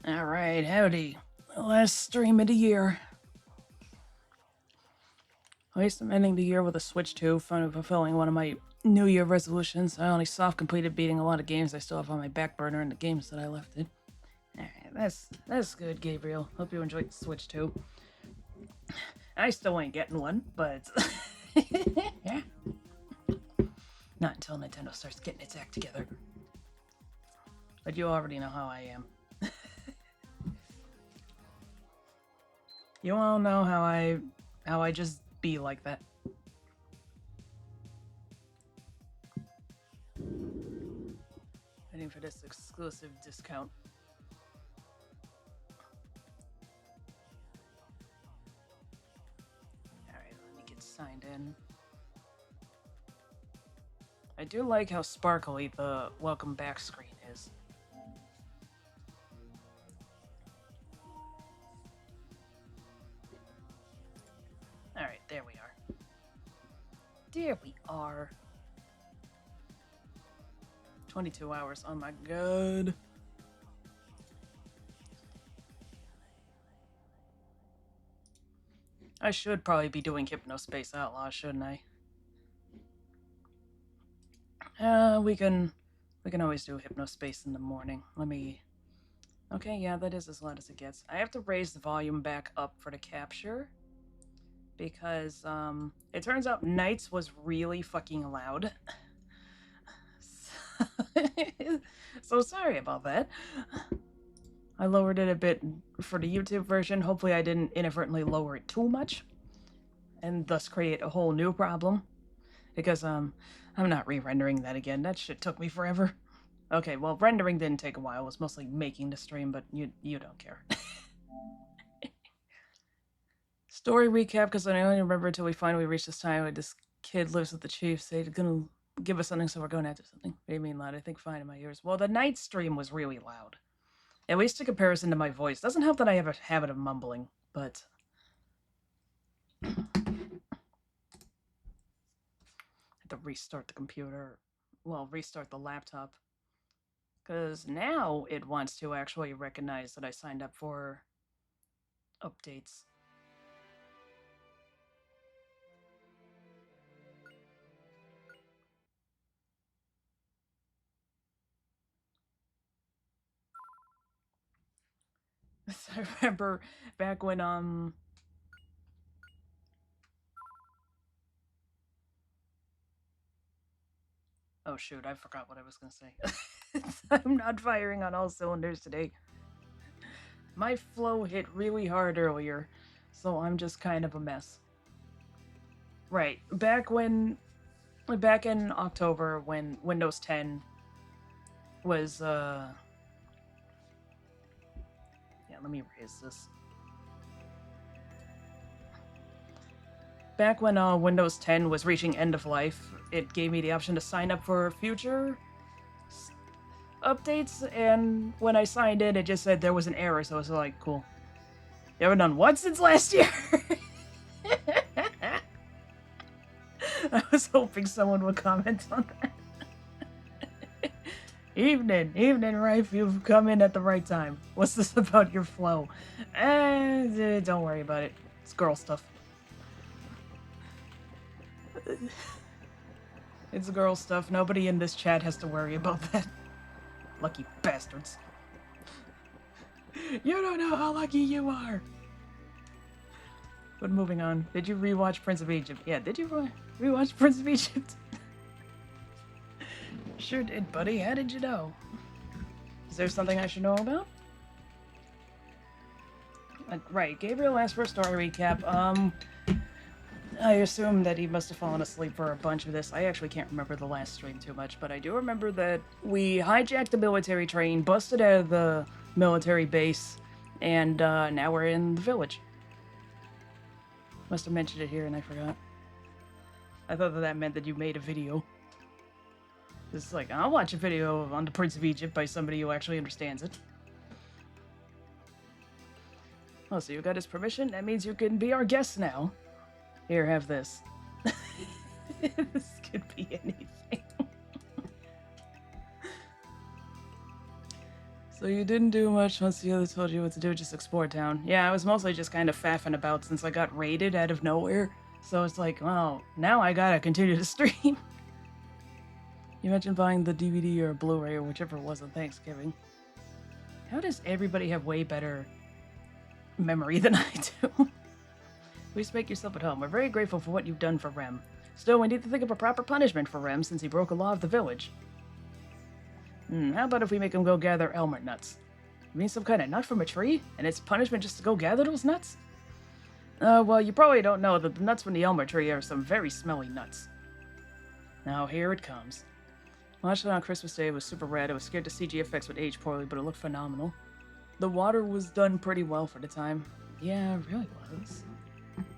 Alright, howdy. Last stream of the year. At least I'm ending the year with a Switch 2, fulfilling one of my New Year resolutions. I only soft completed beating a lot of games I still have on my back burner and the games that I left it. Alright, that's good, Gabriel. Hope you enjoyed the Switch 2. I still ain't getting one, but... yeah. Not until Nintendo starts getting its act together. But you already know how I am. You all know how I just be like that. Waiting for this exclusive discount. Alright, let me get signed in. I do like how sparkly the welcome back screen is. Alright, there we are. There we are. 22 hours, oh my god. I should probably be doing Hypnospace Outlaw, shouldn't I? We can always do Hypnospace in the morning. Let me... Okay, yeah, that is as loud as it gets. I have to raise the volume back up for the capture. Because, it turns out Nights was really fucking loud. So sorry about that. I lowered it a bit for the YouTube version. Hopefully I didn't inadvertently lower it too much. And thus create a whole new problem. Because, I'm not re-rendering that again. That shit took me forever. Okay, well, rendering didn't take a while. It was mostly making the stream, but you don't care. Story recap, because I only remember until we finally reached this time where this kid lives with the chief. They're gonna give us something, so we're going to have to do something. What do you mean loud? I think fine in my ears. Well, the night stream was really loud. At least in comparison to my voice. Doesn't help that I have a habit of mumbling, but... I have to restart the computer. Well, restart the laptop. Because now it wants to actually recognize that I signed up for updates. I remember back when, Oh shoot, I forgot what I was gonna say. I'm not firing on all cylinders today. My flow hit really hard earlier, so I'm just kind of a mess. Right, back in October when Windows 10 was, yeah, let me raise this. Back when Windows 10 was reaching end of life, it gave me the option to sign up for future updates, and when I signed in, it just said there was an error, so I was like, cool. You haven't done what since last year? I was hoping someone would comment on that. Evening, Rife, you've come in at the right time. What's this about your flow? Don't worry about it. It's girl stuff. It's girl stuff. Nobody in this chat has to worry about that. Lucky bastards. You don't know how lucky you are. But moving on. Did you rewatch Prince of Egypt? Yeah, did you rewatch Prince of Egypt? Sure did, buddy. How did you know? Is there something I should know about? Right, Gabriel asked for a story recap. I assume that he must have fallen asleep for a bunch of this. I actually can't remember the last stream too much, but I do remember that we hijacked a military train, busted out of the military base, and now we're in the village. Must have mentioned it here and I forgot. I thought that meant that you made a video. It's like, I'll watch a video on the Prince of Egypt by somebody who actually understands it. Oh, so you got his permission? That means you can be our guest now. Here, have this. This could be anything. So you didn't do much once the other told you what to do, just explore town. Yeah, I was mostly just kind of faffing about since I got raided out of nowhere. So it's like, well, now I gotta continue to stream. You mentioned buying the DVD or Blu-ray or whichever it was on Thanksgiving. How does everybody have way better memory than I do? Please make yourself at home. We're very grateful for what you've done for Rem. Still, we need to think of a proper punishment for Rem since he broke a law of the village. How about if we make him go gather Elmer nuts? You mean some kind of nut from a tree? And it's punishment just to go gather those nuts? Well, you probably don't know that the nuts from the Elmer tree are some very smelly nuts. Now, here it comes. Watched it on Christmas Day. It was super rad. I was scared the CG effects would age poorly, but it looked phenomenal. The water was done pretty well for the time. Yeah, it really was.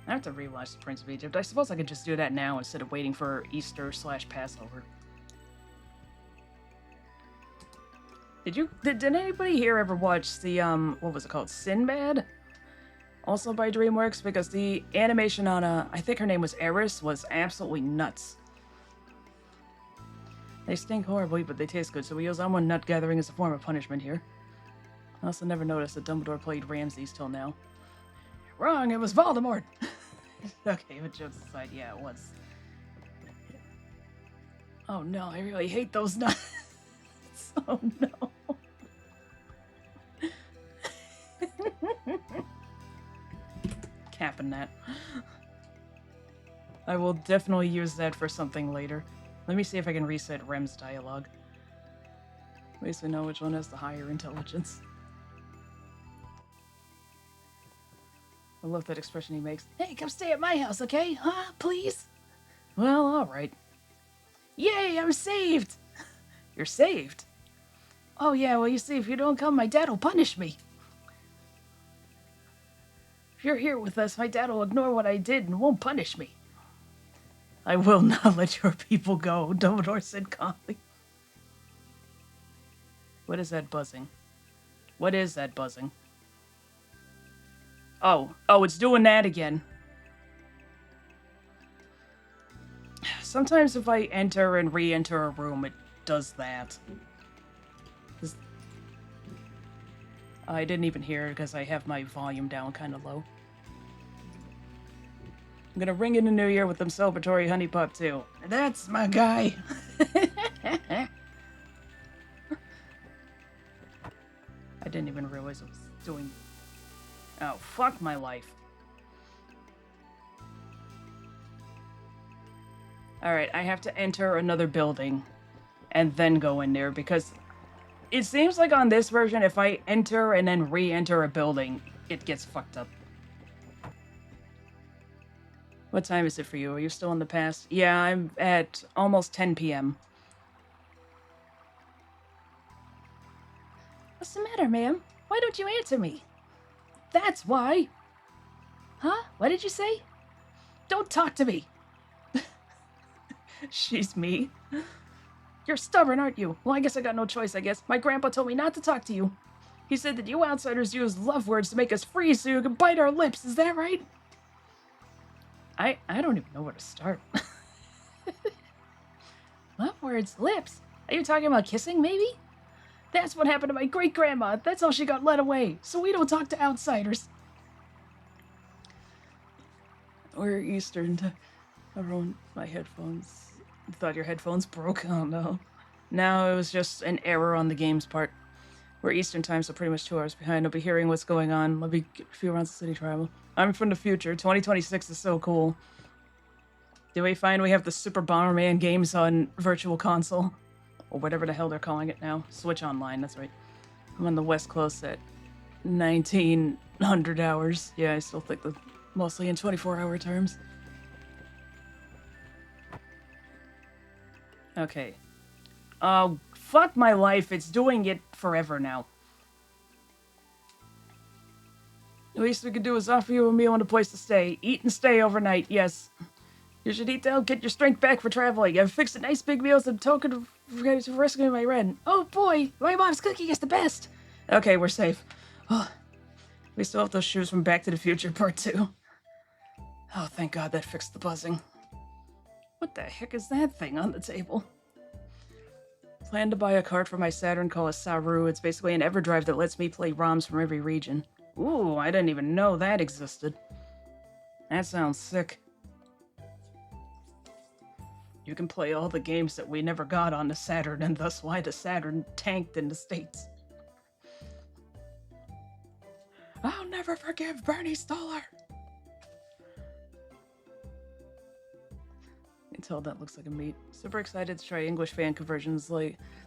I have to rewatch The Prince of Egypt. I suppose I could just do that now instead of waiting for Easter/Passover. Did anybody here ever watch the, what was it called? Sinbad? Also by DreamWorks? Because the animation on, I think her name was Eris, was absolutely nuts. They stink horribly, but they taste good, so we use almond nut gathering as a form of punishment here. I also never noticed that Dumbledore played Ramses till now. Wrong, it was Voldemort! Okay, but jokes aside, yeah, it was. Oh no, I really hate those nuts. Oh no. Capping that. I will definitely use that for something later. Let me see if I can reset Rem's dialogue. At least we know which one has the higher intelligence. I love that expression he makes. Hey, come stay at my house, okay? Huh? Please? Well, alright. Yay, I'm saved! You're saved? Oh yeah, well you see, if you don't come, my dad will punish me. If you're here with us, my dad will ignore what I did and won't punish me. I will not let your people go, Dumbledore said calmly. What is that buzzing? What is that buzzing? Oh, it's doing that again. Sometimes if I enter and re-enter a room, it does that. I didn't even hear it because I have my volume down kind of low. I'm gonna ring in the new year with them celebratory honey pop too. That's my guy. I didn't even realize I was doing... Oh, fuck my life. Alright, I have to enter another building and then go in there because it seems like on this version, if I enter and then re-enter a building, it gets fucked up. What time is it for you? Are you still in the past? Yeah, I'm at almost 10 p.m. What's the matter, ma'am? Why don't you answer me? That's why. Huh? What did you say? Don't talk to me. She's me. You're stubborn, aren't you? Well, I guess I got no choice, I guess. My grandpa told me not to talk to you. He said that you outsiders use love words to make us freeze so you can bite our lips. Is that right? I don't even know where to start. Love words? Lips? Are you talking about kissing, maybe? That's what happened to my great-grandma. That's how she got led away. So we don't talk to outsiders. We're Eastern. Everyone, my headphones. I thought your headphones broke. Oh no. No, it was just an error on the game's part. We're Eastern time, so pretty much 2 hours behind. I'll be hearing what's going on. Let me get a few rounds of city travel. I'm from the future. 2026 is so cool. Did we find we have the Super Bomberman games on Virtual Console? Or whatever the hell they're calling it now. Switch Online, that's right. I'm on the West Coast at 1900 hours. Yeah, I still think mostly in 24-hour terms. Okay. Oh, fuck my life. It's doing it forever now. The least we could do is offer you a meal and a place to stay. Eat and stay overnight, yes. You should eat to help get your strength back for traveling. I've fixed a nice big meal as a token of rescuing my rent. Oh boy, my mom's cooking is the best. Okay, we're safe. Oh, we still have those shoes from Back to the Future Part 2. Oh, thank God that fixed the buzzing. What the heck is that thing on the table? Plan to buy a card for my Saturn called Saru. It's basically an EverDrive that lets me play ROMs from every region. Ooh, I didn't even know that existed. That sounds sick. You can play all the games that we never got on the Saturn, and thus why the Saturn tanked in the States. I'll never forgive Bernie Stoller! You can tell that looks like a meat. Super excited to try English fan conversions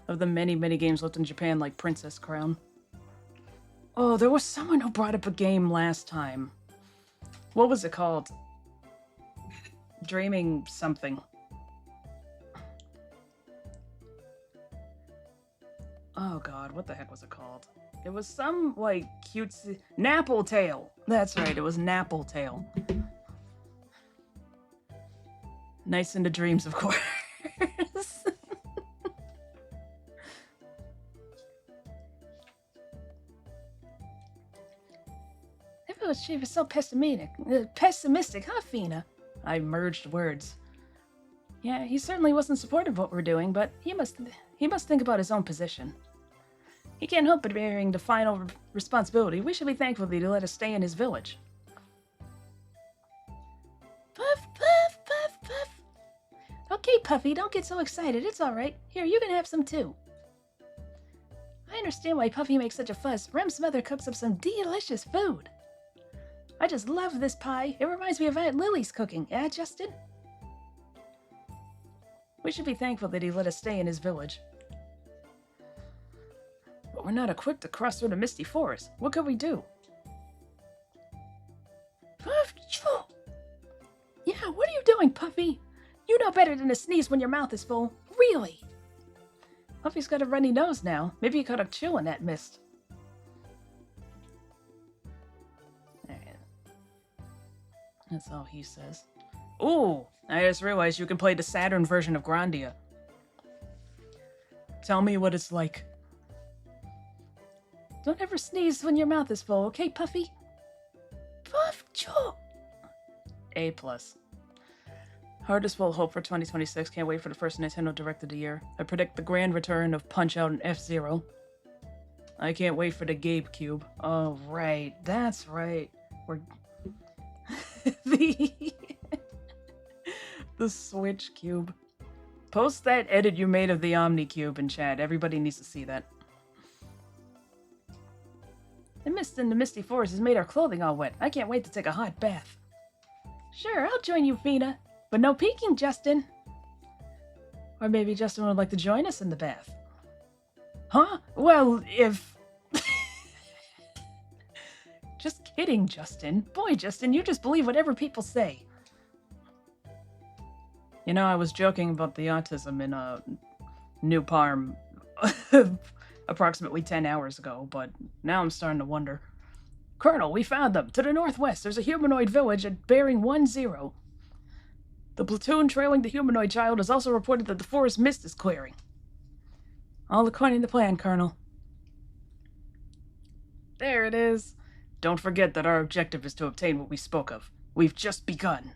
of the many, many games left in Japan, like Princess Crown. Oh, there was someone who brought up a game last time. What was it called? Dreaming something. Oh god, what the heck was it called? It was some, like, cutesy... Nappletail! That's right, it was Nappletail. Nice into dreams, of course. She was so pessimistic, huh, Fina? I merged words. Yeah, he certainly wasn't supportive of what we're doing, but he must think about his own position. He can't help but bearing the final responsibility. We should be thankful that he let us stay in his village. Puff, puff, puff, puff. Okay, Puffy, don't get so excited. It's all right. Here, you can have some too. I understand why Puffy makes such a fuss. Rem's mother cooks up some delicious food. I just love this pie. It reminds me of Aunt Lily's cooking. Eh, Justin? We should be thankful that he let us stay in his village. But we're not equipped to cross through the Misty Forest. What could we do? Yeah, what are you doing, Puffy? You know better than to sneeze when your mouth is full. Really? Puffy's got a runny nose now. Maybe he caught a chill in that mist. That's all he says. Ooh, I just realized you can play the Saturn version of Grandia. Tell me what it's like. Don't ever sneeze when your mouth is full, okay, Puffy? Puff, choo! A+. Hardest will hope for 2026. Can't wait for the first Nintendo Direct of the year. I predict the grand return of Punch-Out and F-Zero. I can't wait for the Gabe Cube. Oh, right. That's right. We're... the Switch Cube. Post that edit you made of the Omni Cube in chat. Everybody needs to see that. The mist in the Misty Forest has made our clothing all wet. I can't wait to take a hot bath. Sure, I'll join you, Fina. But no peeking, Justin. Or maybe Justin would like to join us in the bath. Huh? Well, if... Just kidding, Justin. Boy, Justin, you just believe whatever people say. You know, I was joking about the autism in New Parm approximately 10 hours ago, but now I'm starting to wonder. Colonel, we found them. To the northwest, there's a humanoid village at bearing 10. The platoon trailing the humanoid child has also reported that the forest mist is clearing. All according to plan, Colonel. There it is. Don't forget that our objective is to obtain what we spoke of. We've just begun.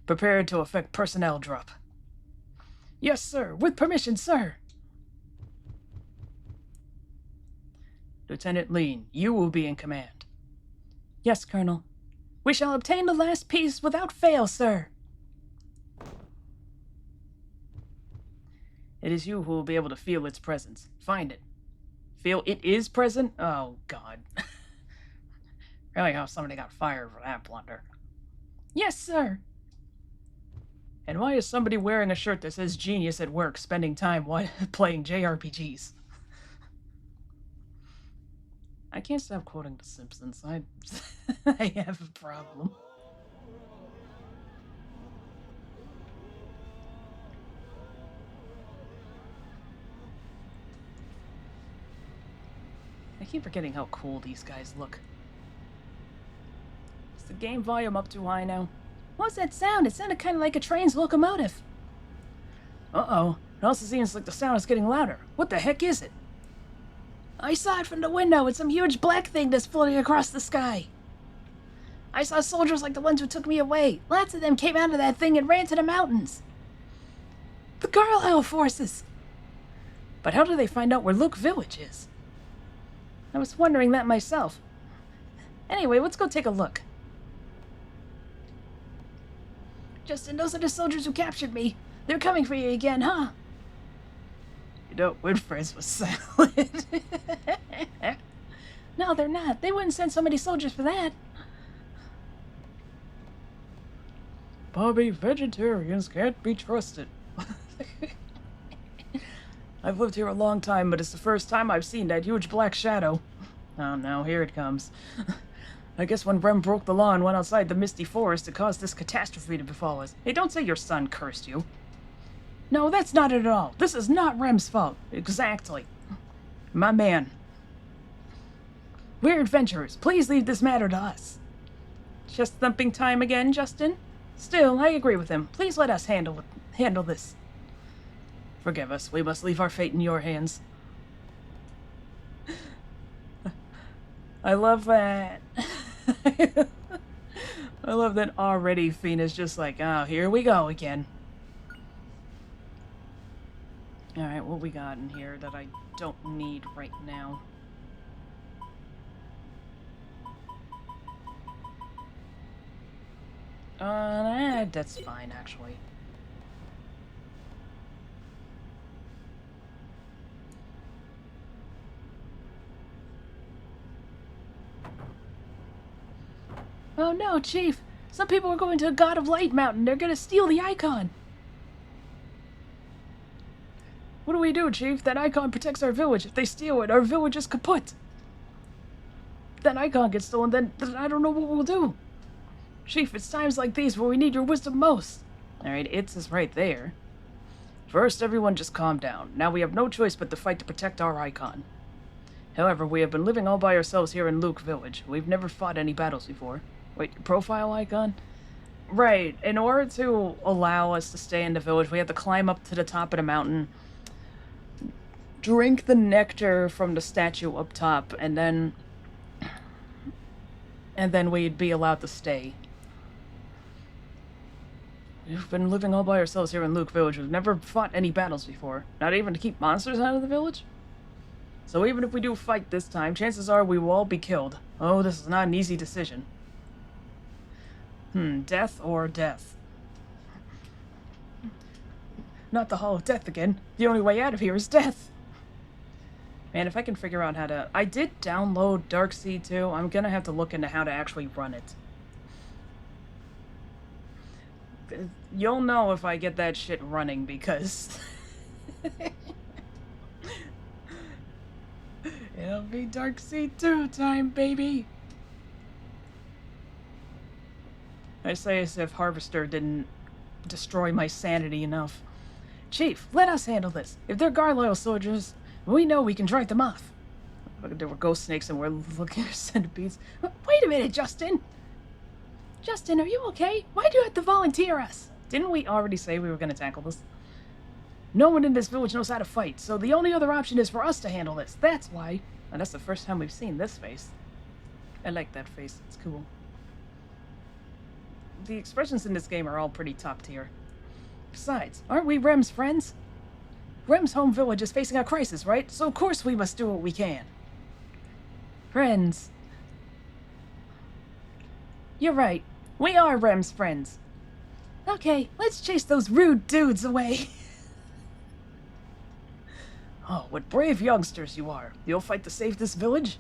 Prepared to effect personnel drop. Yes, sir. With permission, sir. Lieutenant Lean, you will be in command. Yes, Colonel. We shall obtain the last piece without fail, sir. It is you who will be able to feel its presence. Find it. Feel it is present? Oh, God. Really how somebody got fired for that blunder. Yes, sir. And why is somebody wearing a shirt that says genius at work spending time playing JRPGs? I can't stop quoting The Simpsons. I have a problem. I keep forgetting how cool these guys look. Is the game volume up too high now? What's that sound? It sounded kind of like a train's locomotive. Uh-oh. It also seems like the sound is getting louder. What the heck is it? I saw it from the window. It's some huge black thing that's floating across the sky. I saw soldiers like the ones who took me away. Lots of them came out of that thing and ran to the mountains. The Carlisle forces. But how do they find out where Luke Village is? I was wondering that myself. Anyway, let's go take a look. Justin, those are the soldiers who captured me. They're coming for you again, huh? You know, Winfrey's was salad. No, they're not. They wouldn't send so many soldiers for that. Bobby, vegetarians can't be trusted. I've lived here a long time, but it's the first time I've seen that huge black shadow. Oh no, here it comes. I guess when Rem broke the law and went outside the Misty Forest, it caused this catastrophe to befall us. Hey, don't say your son cursed you. No, that's not it at all. This is not Rem's fault. Exactly. My man. We're adventurers. Please leave this matter to us. Chest thumping time again, Justin? Still, I agree with him. Please let us handle this. Forgive us. We must leave our fate in your hands. I love that. I love that already Fina's just like, oh, here we go again. Alright, what we got in here that I don't need right now? That's fine, actually. Oh no, Chief! Some people are going to God of Light Mountain. They're gonna steal the icon. What do we do, Chief? That icon protects our village. If they steal it, our village is kaput. If that icon gets stolen, then I don't know what we'll do. Chief, it's times like these where we need your wisdom most. Alright, it's is right there. First, everyone just calm down. Now we have no choice but to fight to protect our icon. However, we have been living all by ourselves here in Luke Village. We've never fought any battles before. Wait, profile icon? Right, in order to allow us to stay in the village, we have to climb up to the top of the mountain, drink the nectar from the statue up top, and then we'd be allowed to stay. We've been living all by ourselves here in Luke Village. We've never fought any battles before. Not even to keep monsters out of the village? So even if we do fight this time, chances are we will all be killed. Oh, this is not an easy decision. Death or death? Not the Hall of Death again. The only way out of here is death. Man, if I can figure out how to... I did download Darkseid too. I'm gonna have to look into how to actually run it. You'll know if I get that shit running, because... It'll be Darkseid 2 time, baby! I say as if Harvester didn't destroy my sanity enough. Chief, let us handle this. If they're Garloyle soldiers, we know we can drive them off. There were ghost snakes and we're looking at centipedes. Wait a minute, Justin! Justin, are you okay? Why do you have to volunteer us? Didn't we already say we were going to tackle this? No one in this village knows how to fight, so the only other option is for us to handle this. That's why. And that's the first time we've seen this face. I like that face. It's cool. The expressions in this game are all pretty top tier. Besides, aren't we Rem's friends? Rem's home village is facing a crisis, right? So of course we must do what we can. Friends. You're right. We are Rem's friends. Okay, let's chase those rude dudes away. Oh, what brave youngsters you are. You'll fight to save this village?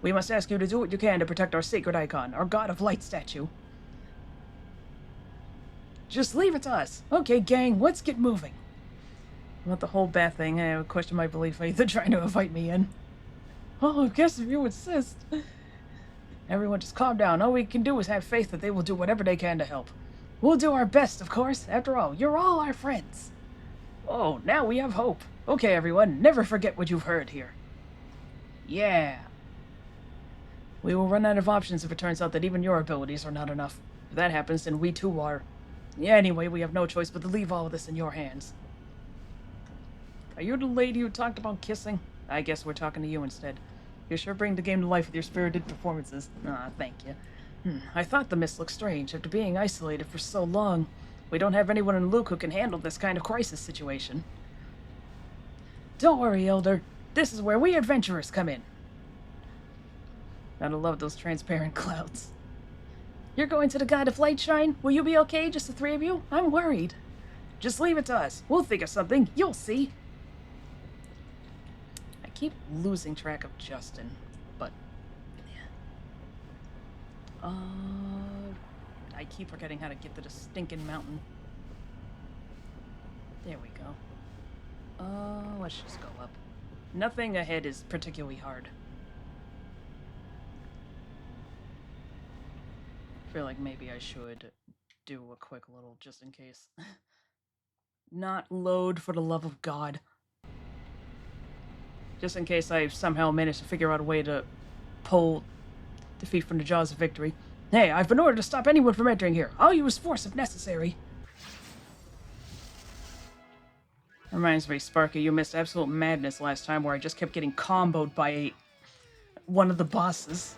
We must ask you to do what you can to protect our sacred icon, our God of Light statue. Just leave it to us. Okay, gang, let's get moving. About the whole bat thing, I question my belief. They're trying to invite me in. Oh, I guess if you insist. Everyone just calm down. All we can do is have faith that they will do whatever they can to help. We'll do our best, of course. After all, you're all our friends. Oh, now we have hope. Okay, everyone, never forget what you've heard here. Yeah. We will run out of options if it turns out that even your abilities are not enough. If that happens, then we too are. Yeah, anyway, we have no choice but to leave all of this in your hands. Are you the lady who talked about kissing? I guess we're talking to you instead. You sure bring the game to life with your spirited performances. Ah, thank you. I thought the mist looked strange after being isolated for so long. We don't have anyone in Luke who can handle this kind of crisis situation. Don't worry, Elder. This is where we adventurers come in. Gotta love those transparent clouds. You're going to the God of Light Shrine? Will you be okay, just the three of you? I'm worried. Just leave it to us. We'll think of something. You'll see. I keep losing track of Justin, but... I keep forgetting how to get to the stinking mountain. There we go. Let's just go up. Nothing ahead is particularly hard. I feel like maybe I should do a quick little, just in case. Not load, for the love of God. Just in case I somehow managed to figure out a way to pull defeat from the jaws of victory. Hey, I've been ordered to stop anyone from entering here. I'll use force if necessary. Reminds me, Sparky, you missed absolute madness last time where I just kept getting comboed by one of the bosses.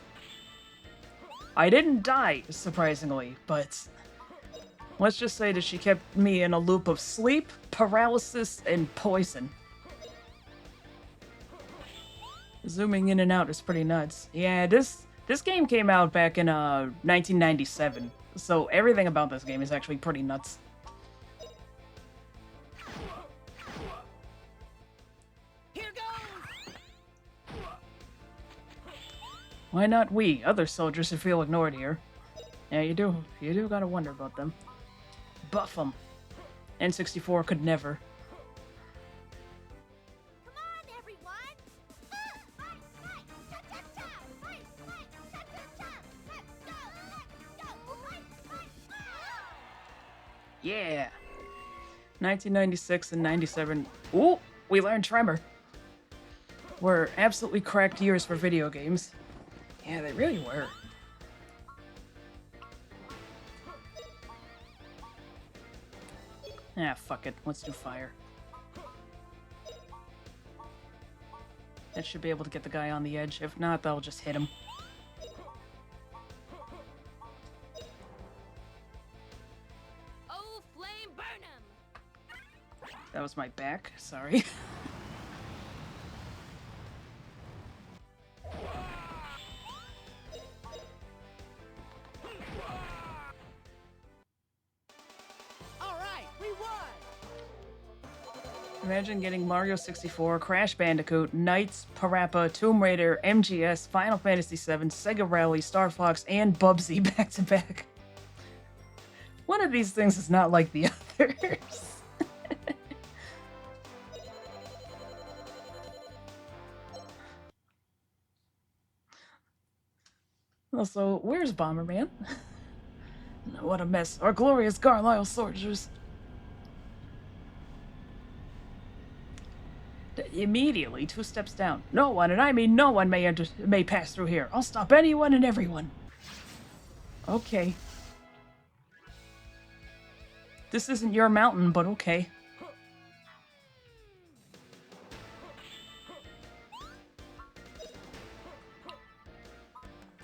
I didn't die, surprisingly, but let's just say that she kept me in a loop of sleep, paralysis, and poison. Zooming in and out is pretty nuts. Yeah, this game came out back in 1997, so everything about this game is actually pretty nuts. Why not we, other soldiers who feel ignored here? Yeah, you do gotta wonder about them. Buff them. N64 could never. Come on, everyone! Yeah! 1996 and 97. Ooh! We learned Tremor. Were absolutely cracked years for video games. Yeah, they really were. Ah, fuck it. Let's do fire. That should be able to get the guy on the edge. If not, they'll just hit him. Oh, flame burn him! That was my back. Sorry. Imagine getting Mario 64, Crash Bandicoot, Knights, Parappa, Tomb Raider, MGS, Final Fantasy VII, Sega Rally, Star Fox, and Bubsy back to back. One of these things is not like the others. Also, where's Bomberman? What a mess. Our glorious Carlisle soldiers. Immediately, 2 steps down. No one, and I mean no one, may pass through here. I'll stop anyone and everyone. Okay. This isn't your mountain, but okay.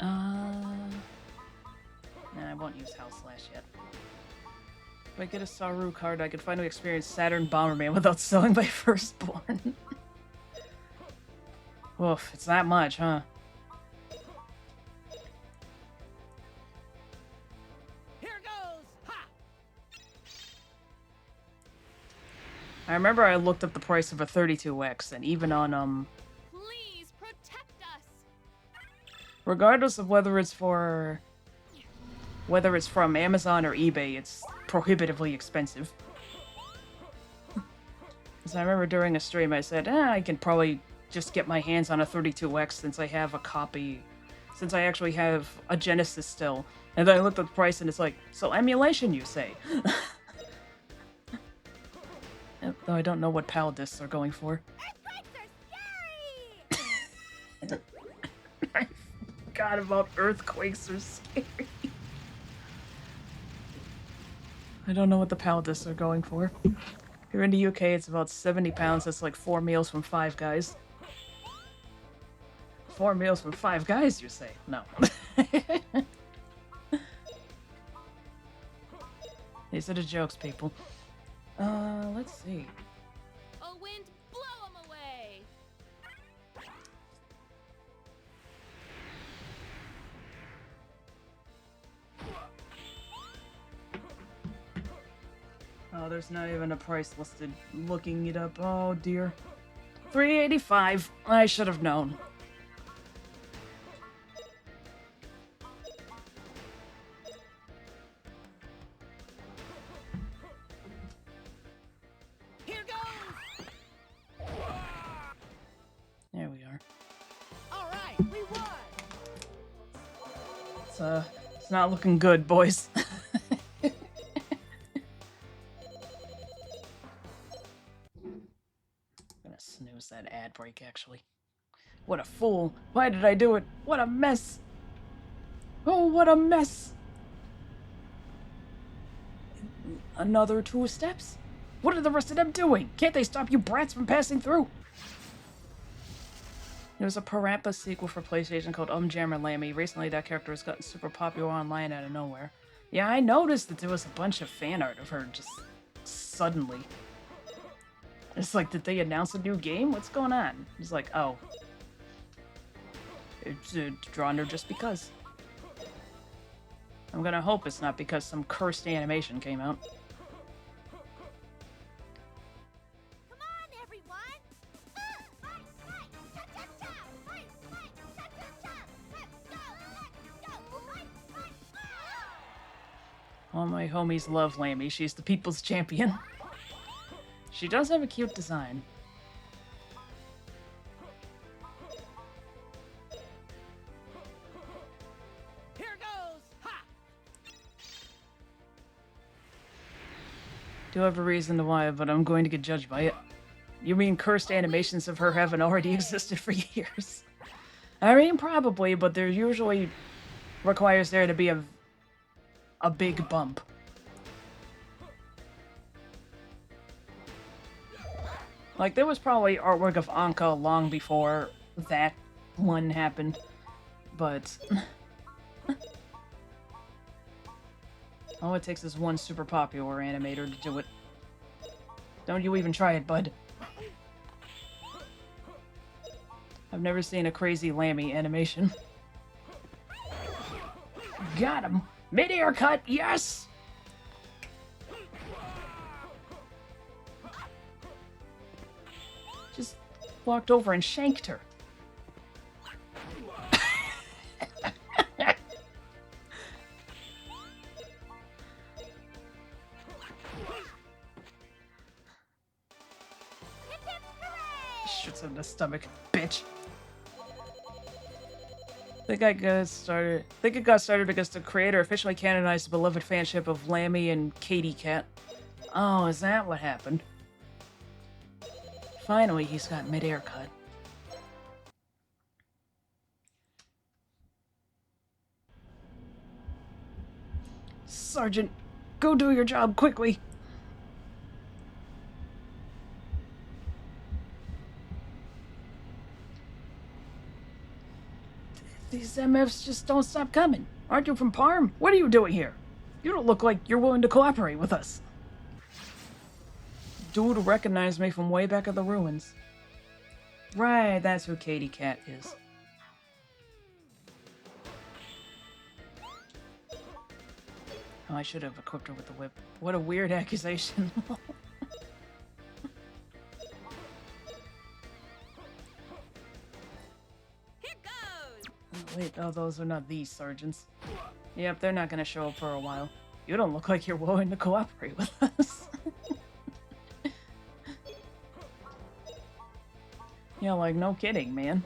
Nah, I won't use House Slash yet. If I get a Saru card, I can finally experience Saturn Bomberman without selling my firstborn. Oof, it's that much, huh? Here goes! Ha! I remember I looked up the price of a 32X, and even on, Please protect us! regardless of whether it's from Amazon or eBay, it's prohibitively expensive. Because I remember during a stream I said, I can probably just get my hands on a 32X since I have a copy, since I actually have a Genesis still. And then I looked at the price and it's like, so emulation, you say? Though I don't know what PAL discs are going for. Earthquakes are scary! I forgot about earthquakes are scary. I don't know what the PAL discs are going for. Here in the UK, it's about 70 pounds. That's like 4 meals from Five Guys. 4 meals from Five Guys, you say? No. These are the jokes, people. Let's see. Oh, wind, blow 'em away! Oh, there's not even a price listed. Looking it up. Oh dear. $3.85. I should have known. Here goes. There we are. All right, we won. It's not looking good, boys. Gonna snooze that ad break, actually. What a fool. Why did I do it? What a mess. Oh, what a mess. Another 2 steps? What are the rest of them doing? Can't they stop you brats from passing through? There was a Parappa sequel for PlayStation called Jammer Lammy. Recently, that character has gotten super popular online out of nowhere. Yeah, I noticed that there was a bunch of fan art of her just suddenly. It's like, did they announce a new game? What's going on? It's like, oh. It's drawn her just because. I'm gonna hope it's not because some cursed animation came out. Come on, everyone. Fight, fight, cha-cha-cha. Fight, fight, cha-cha-cha. Let's go, fight, fight. All my homies love Lammy. She's the people's champion. She does have a cute design. Here goes. Ha! Do have a reason to why, but I'm going to get judged by it. You mean cursed animations of her haven't already existed for years? I mean, probably, but there usually requires there to be a big bump. Like, there was probably artwork of Anka long before that one happened, but... all it takes is one super popular animator to do it. Don't you even try it, bud. I've never seen a crazy Lammy animation. Got him! Mid-air cut, yes! Just walked over and shanked her. Shoots him in the stomach, bitch. Think it got started because the creator officially canonized the beloved fanship of Lammy and Katy Cat. Oh, is that what happened? Finally, he's got mid-air cut. Sergeant, go do your job quickly. These MFs just don't stop coming. Aren't you from Parm? What are you doing here? You don't look like you're willing to cooperate with us. Dude recognized me from way back at the ruins. Right, that's who Katy Cat is. Oh, I should have equipped her with the whip. What a weird accusation. Here goes. Oh, wait, oh, those are not these sergeants. Yep, they're not gonna show up for a while. You don't look like you're willing to cooperate with us. Yeah, like, no kidding, man.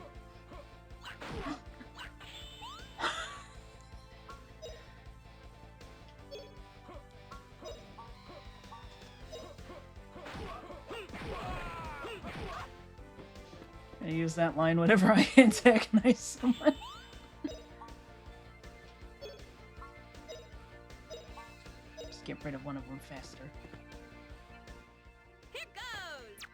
I use that line whenever I antagonize someone. Just get rid of one of them faster. Here goes.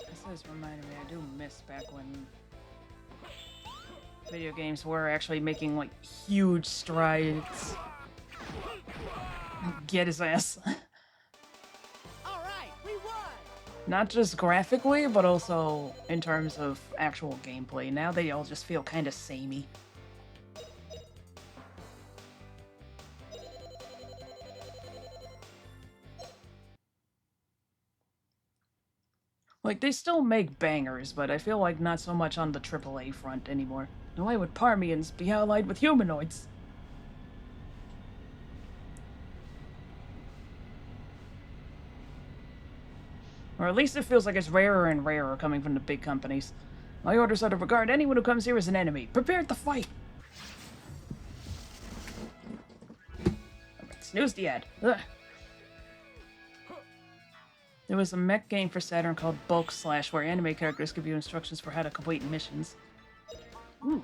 This has reminded me, I do miss back when video games were actually making, like, huge strides. Get his ass. All right, we won. Not just graphically, but also in terms of actual gameplay. Now they all just feel kind of samey. Like, they still make bangers, but I feel like not so much on the AAA front anymore. Why would Parmians be allied with humanoids? Or at least it feels like it's rarer and rarer coming from the big companies. My orders are to regard anyone who comes here as an enemy. Prepare to fight! Okay, snooze the ad. Ugh. There was a mech game for Saturn called Bulk Slash, where anime characters give you instructions for how to complete missions. Ooh.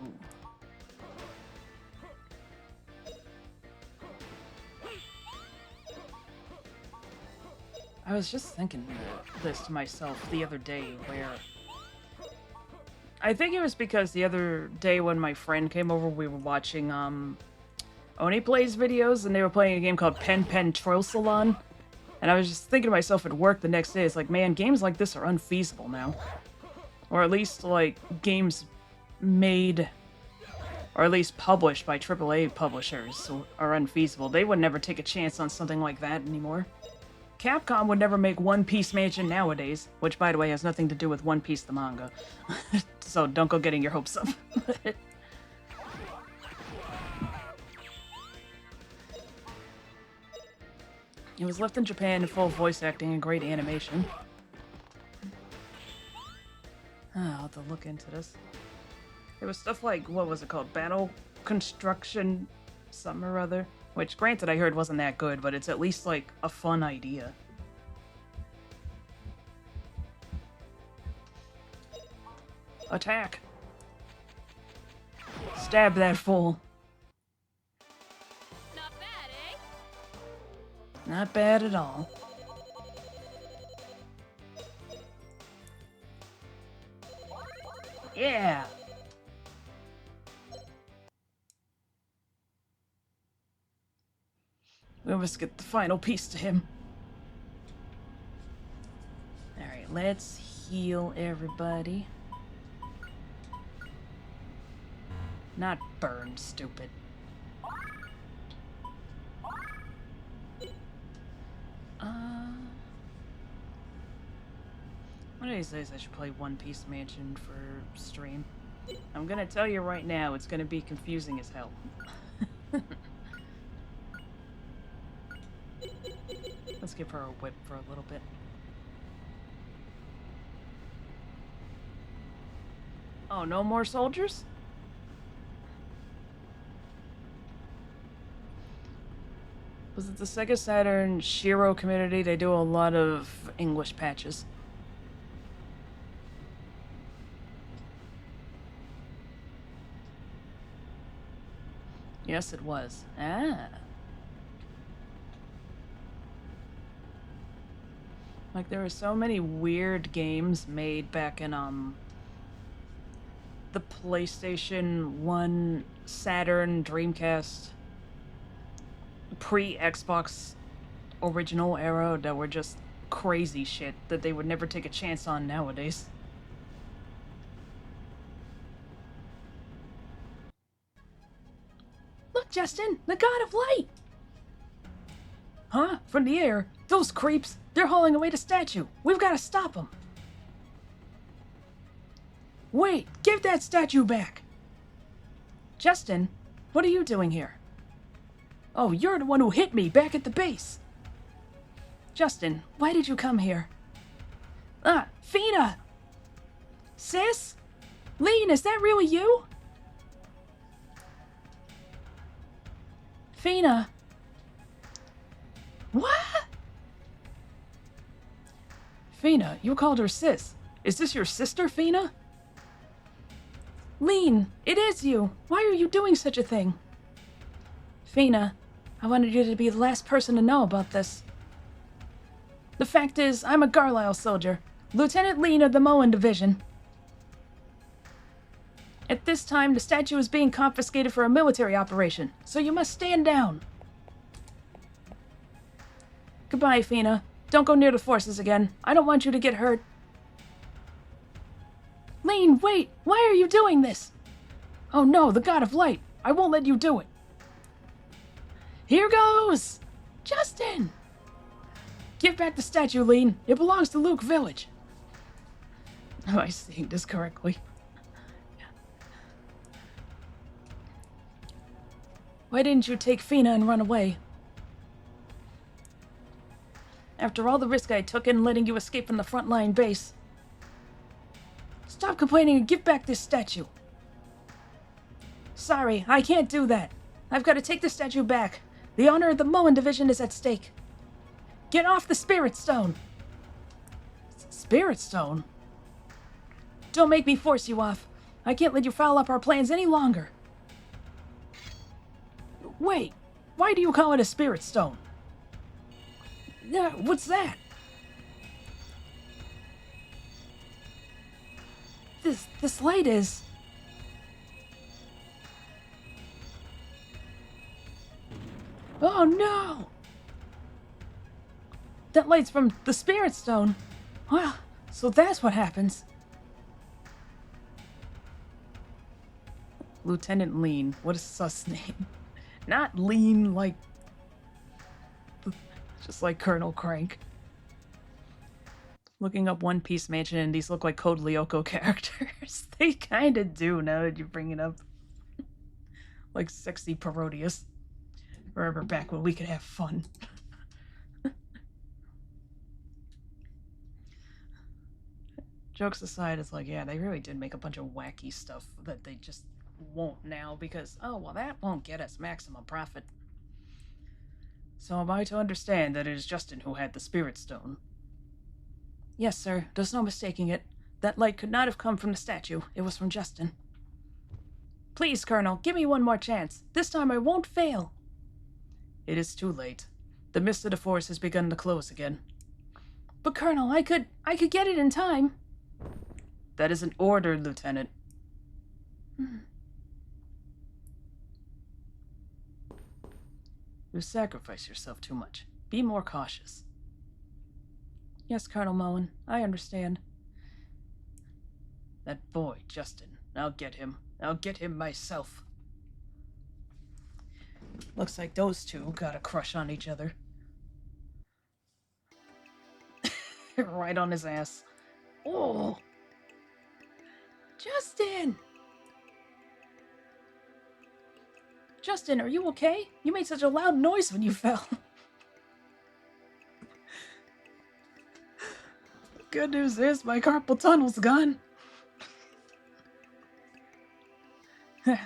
I was just thinking this to myself the other day, where... I think it was because the other day when my friend came over, we were watching, Oni Plays videos, and they were playing a game called Pen Pen Troll Salon. And I was just thinking to myself at work the next day, it's like, man, games like this are unfeasible now. Or at least, like, games made, or at least published by AAA publishers are unfeasible. They would never take a chance on something like that anymore. Capcom would never make One Piece Mansion nowadays, which, by the way, has nothing to do with One Piece the manga. So don't go getting your hopes up. It was left in Japan in full voice acting and great animation. I'll have to look into this. It was stuff like, what was it called? Battle Construction something or other. Which, granted, I heard wasn't that good, but it's at least, like, a fun idea. Attack! Stab that fool. Not bad, eh? Not bad at all. Yeah! We must get the final piece to him. Alright, let's heal everybody. Not burn, stupid. One of these days I should play One Piece Mansion for stream. I'm gonna tell you right now, it's gonna be confusing as hell. Let's give her a whip for a little bit. Oh, no more soldiers? Was it the Sega Saturn Shiro community? They do a lot of English patches. Yes, it was. Ah. Like, there were so many weird games made back in, the PlayStation 1, Saturn, Dreamcast, pre-Xbox original era that were just crazy shit that they would never take a chance on nowadays. Look, Justin! The God of Light! Huh? From the air? Those creeps! They're hauling away the statue! We've got to stop them! Wait! Give that statue back! Justin, what are you doing here? Oh, you're the one who hit me back at the base! Justin, why did you come here? Ah, Fina! Sis? Lean, is that really you? Fina. What? Fina, you called her sis. Is this your sister, Fina? Lean, it is you. Why are you doing such a thing? Fina, I wanted you to be the last person to know about this. The fact is, I'm a Garlisle soldier, Lieutenant Lean of the Moen Division. At this time, the statue is being confiscated for a military operation, so you must stand down. Goodbye, Fina. Don't go near the forces again. I don't want you to get hurt. Lean, wait! Why are you doing this? Oh no, the God of Light! I won't let you do it. Here goes! Justin! Give back the statue, Lean. It belongs to Luke Village. Am I seeing this correctly? Why didn't you take Fina and run away? After all the risk I took in letting you escape from the frontline base. Stop complaining and give back this statue. Sorry, I can't do that. I've got to take the statue back. The honor of the Moen Division is at stake. Get off the Spirit Stone! Spirit Stone? Don't make me force you off. I can't let you foul up our plans any longer. Wait, why do you call it a Spirit Stone? Yeah, what's that? This light is... Oh no! That light's from the Spirit Stone. Wow, so that's what happens. Lieutenant Lean, what a sus name. Not Lean like... just like Colonel Crank. Looking up One Piece Mansion, and these look like Code Lyoko characters. They kinda do now that you bring it up. Like sexy Parodius. Remember back when we could have fun. Jokes aside, it's like, yeah, they really did make a bunch of wacky stuff that they just won't now because, oh, well, that won't get us maximum profit. So am I to understand that it is Justin who had the Spirit Stone? Yes, sir. There's no mistaking it. That light could not have come from the statue. It was from Justin. Please, Colonel, give me one more chance. This time I won't fail. It is too late. The mist of the force has begun to close again. But, Colonel, I could get it in time. That is an order, Lieutenant. You sacrifice yourself too much. Be more cautious. Yes, Colonel Moen. I understand. That boy, Justin. I'll get him. I'll get him myself. Looks like those two got a crush on each other. Right on his ass. Oh! Justin! Justin, are you okay? You made such a loud noise when you fell. Good news is my carpal tunnel's gone.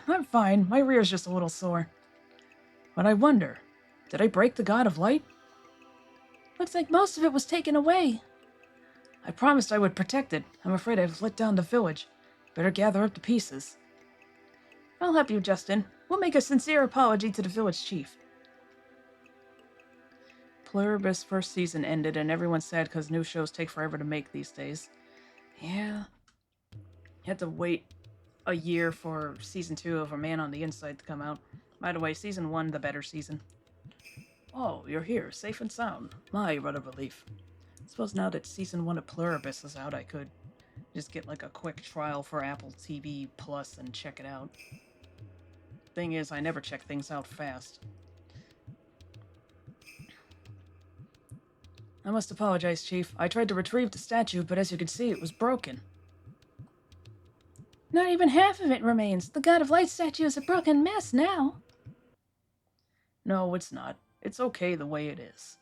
I'm fine. My rear's just a little sore. But I wonder, did I break the God of Light? Looks like most of it was taken away. I promised I would protect it. I'm afraid I've let down the village. Better gather up the pieces. I'll help you, Justin. We'll make a sincere apology to the village chief. Pluribus' first season ended, and everyone's sad because new shows take forever to make these days. Yeah. You had to wait a year for season 2 of A Man on the Inside to come out. By the way, season 1, the better season. Oh, you're here, safe and sound. My, what a relief. I suppose now that season 1 of Pluribus is out, I could just get like a quick trial for Apple TV Plus and check it out. Thing is, I never check things out fast. I must apologize, Chief. I tried to retrieve the statue, but as you can see, it was broken. Not even half of it remains. The God of Light statue is a broken mess now. No, it's not. It's okay the way it is.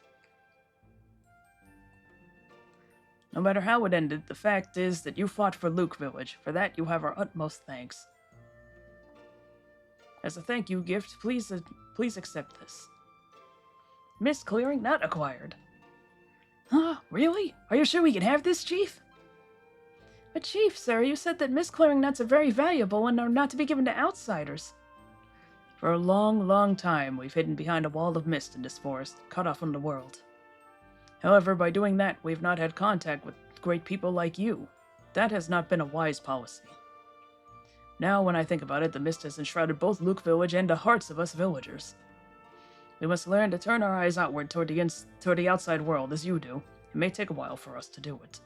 No matter how it ended, the fact is that you fought for Luke Village. For that, you have our utmost thanks. As a thank you gift, please accept this. Mist clearing not acquired. Huh? Really? Are you sure we can have this, Chief? But Chief, sir, you said that mist clearing nuts are very valuable and are not to be given to outsiders. For a long, long time, we've hidden behind a wall of mist in this forest, cut off from the world. However, by doing that, we've not had contact with great people like you. That has not been a wise policy. Now, when I think about it, the mist has enshrouded both Luke Village and the hearts of us villagers. We must learn to turn our eyes outward toward the outside world, as you do. It may take a while for us to do it.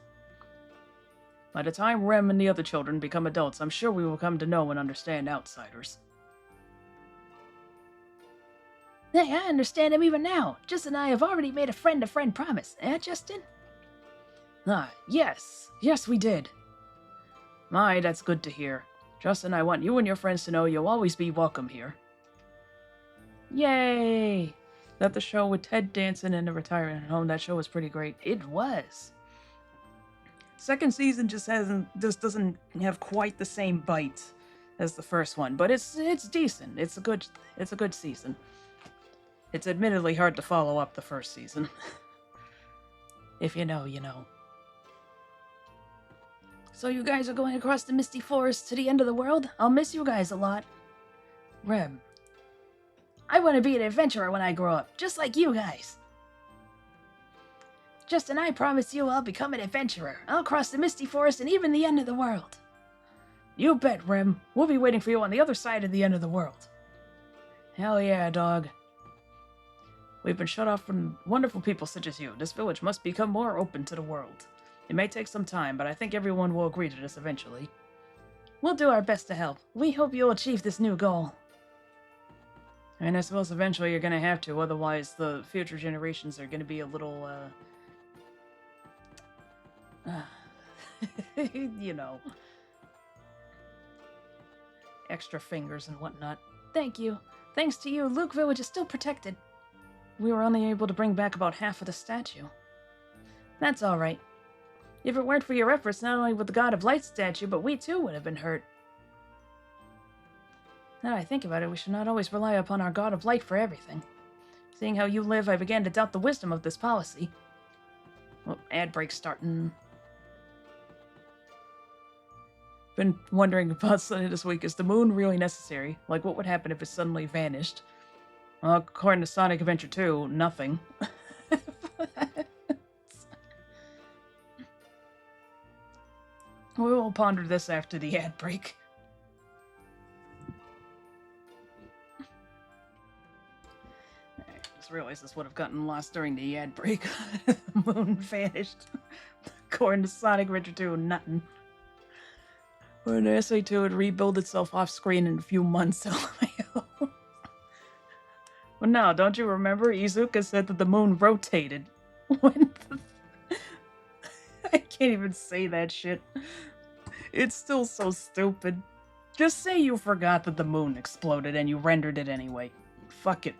By the time Rem and the other children become adults, I'm sure we will come to know and understand outsiders. Hey, I understand him even now. Justin and I have already made a friend-to-friend promise, eh, Justin? Ah, yes. Yes, we did. My, that's good to hear. Justin, I want you and your friends to know you'll always be welcome here. Yay! That the show with Ted Danson in the retirement home, that show was pretty great. It was. Second season just doesn't have quite the same bite as the first one, but it's decent. It's a good season. It's admittedly hard to follow up the first season. If you know, you know. So you guys are going across the misty forest to the end of the world? I'll miss you guys a lot. Rem. I want to be an adventurer when I grow up, just like you guys. Justin, I promise you I'll become an adventurer. I'll cross the misty forest and even the end of the world. You bet, Rem. We'll be waiting for you on the other side of the end of the world. Hell yeah, dog. We've been shut off from wonderful people such as you. This village must become more open to the world. It may take some time, but I think everyone will agree to this eventually. We'll do our best to help. We hope you'll achieve this new goal. And I suppose eventually you're gonna have to, otherwise the future generations are gonna be a little, you know, extra fingers and whatnot. Thank you. Thanks to you, Luke Village is still protected. We were only able to bring back about half of the statue. That's alright. If it weren't for your efforts, not only would the God of Light statue, but we too would have been hurt. Now that I think about it, we should not always rely upon our God of Light for everything. Seeing how you live, I began to doubt the wisdom of this policy. Oh, ad break starting. Been wondering about something this week. Is the moon really necessary? Like, what would happen if it suddenly vanished? Well, according to Sonic Adventure 2, nothing. We will ponder this after the ad break. I just realized this would have gotten lost during the ad break. The moon vanished. According to Sonic Adventure 2, nothing. When SA2 would rebuild itself off screen in a few months. LMAO. Well, no, don't you remember? Izuka said that the moon rotated. When I can't even say that shit. It's still so stupid. Just say you forgot that the moon exploded and you rendered it anyway. Fuck it.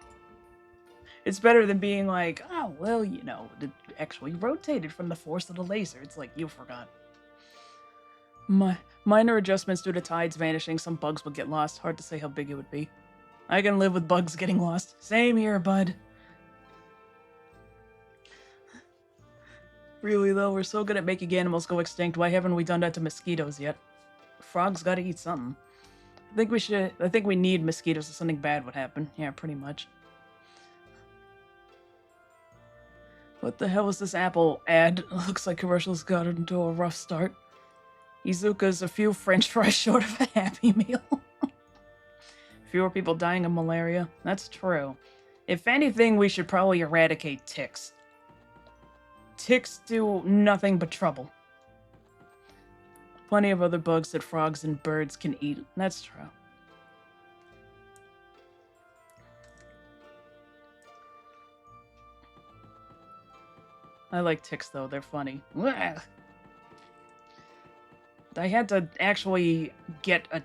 It's better than being like, oh, well, you know, it actually rotated from the force of the laser. It's like, you forgot. Minor adjustments due to tides vanishing. Some bugs would get lost. Hard to say how big it would be. I can live with bugs getting lost. Same here, bud. Really, though, we're so good at making animals go extinct. Why haven't we done that to mosquitoes yet? Frogs gotta eat something. I think we need mosquitoes so something bad would happen. Yeah, pretty much. What the hell is this Apple ad? Looks like commercials got into a rough start. Izuka's a few french fries short of a Happy Meal. Fewer people dying of malaria. That's true. If anything, we should probably eradicate ticks. Ticks do nothing but trouble. Plenty of other bugs that frogs and birds can eat. That's true. I like ticks, though. They're funny. Ugh. I had to actually get a...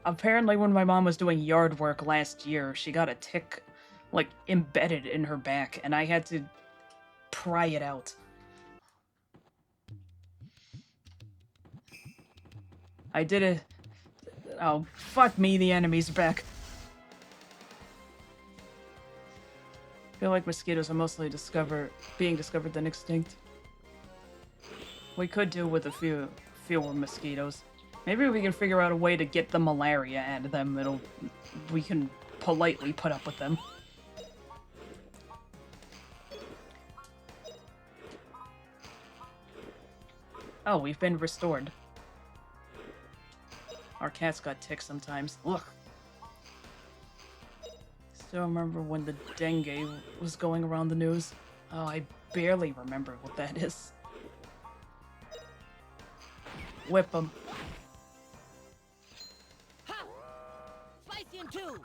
Apparently when my mom was doing yard work last year, she got a tick, like, embedded in her back, and I had to pry it out. I did it... Oh, fuck me, the enemy's back. I feel like mosquitoes are mostly being discovered than extinct. We could do with fewer mosquitoes. Maybe we can figure out a way to get the malaria out of them. We can politely put up with them. Oh, we've been restored. Our cats got ticks sometimes. Look. Still remember when the dengue was going around the news. Oh, I barely remember what that is. Whip 'em. Ha! Spicy in two.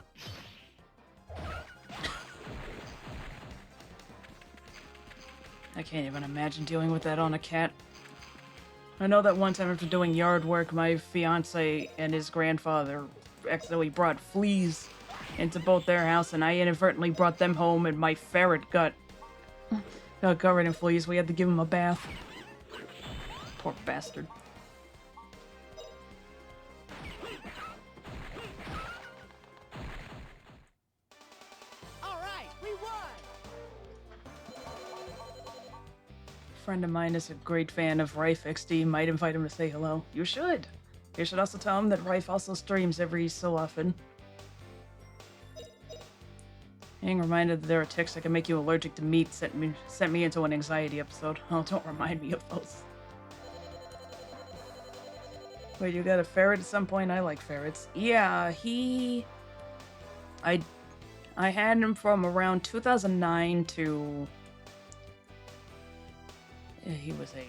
I can't even imagine dealing with that on a cat. I know that one time after doing yard work, my fiance and his grandfather accidentally brought fleas into both their house, and I inadvertently brought them home, and my ferret got covered in fleas. We had to give him a bath. Poor bastard. All right, we won. A friend of mine is a great fan of Rife XD. Might invite him to say hello. You should. You should also tell him that Rife also streams every so often. Being reminded that there are ticks that can make you allergic to meat sent me into an anxiety episode. Oh, don't remind me of those. Wait, you got a ferret at some point? I like ferrets. Yeah, I had him from around 2009 to... Yeah, he was 8.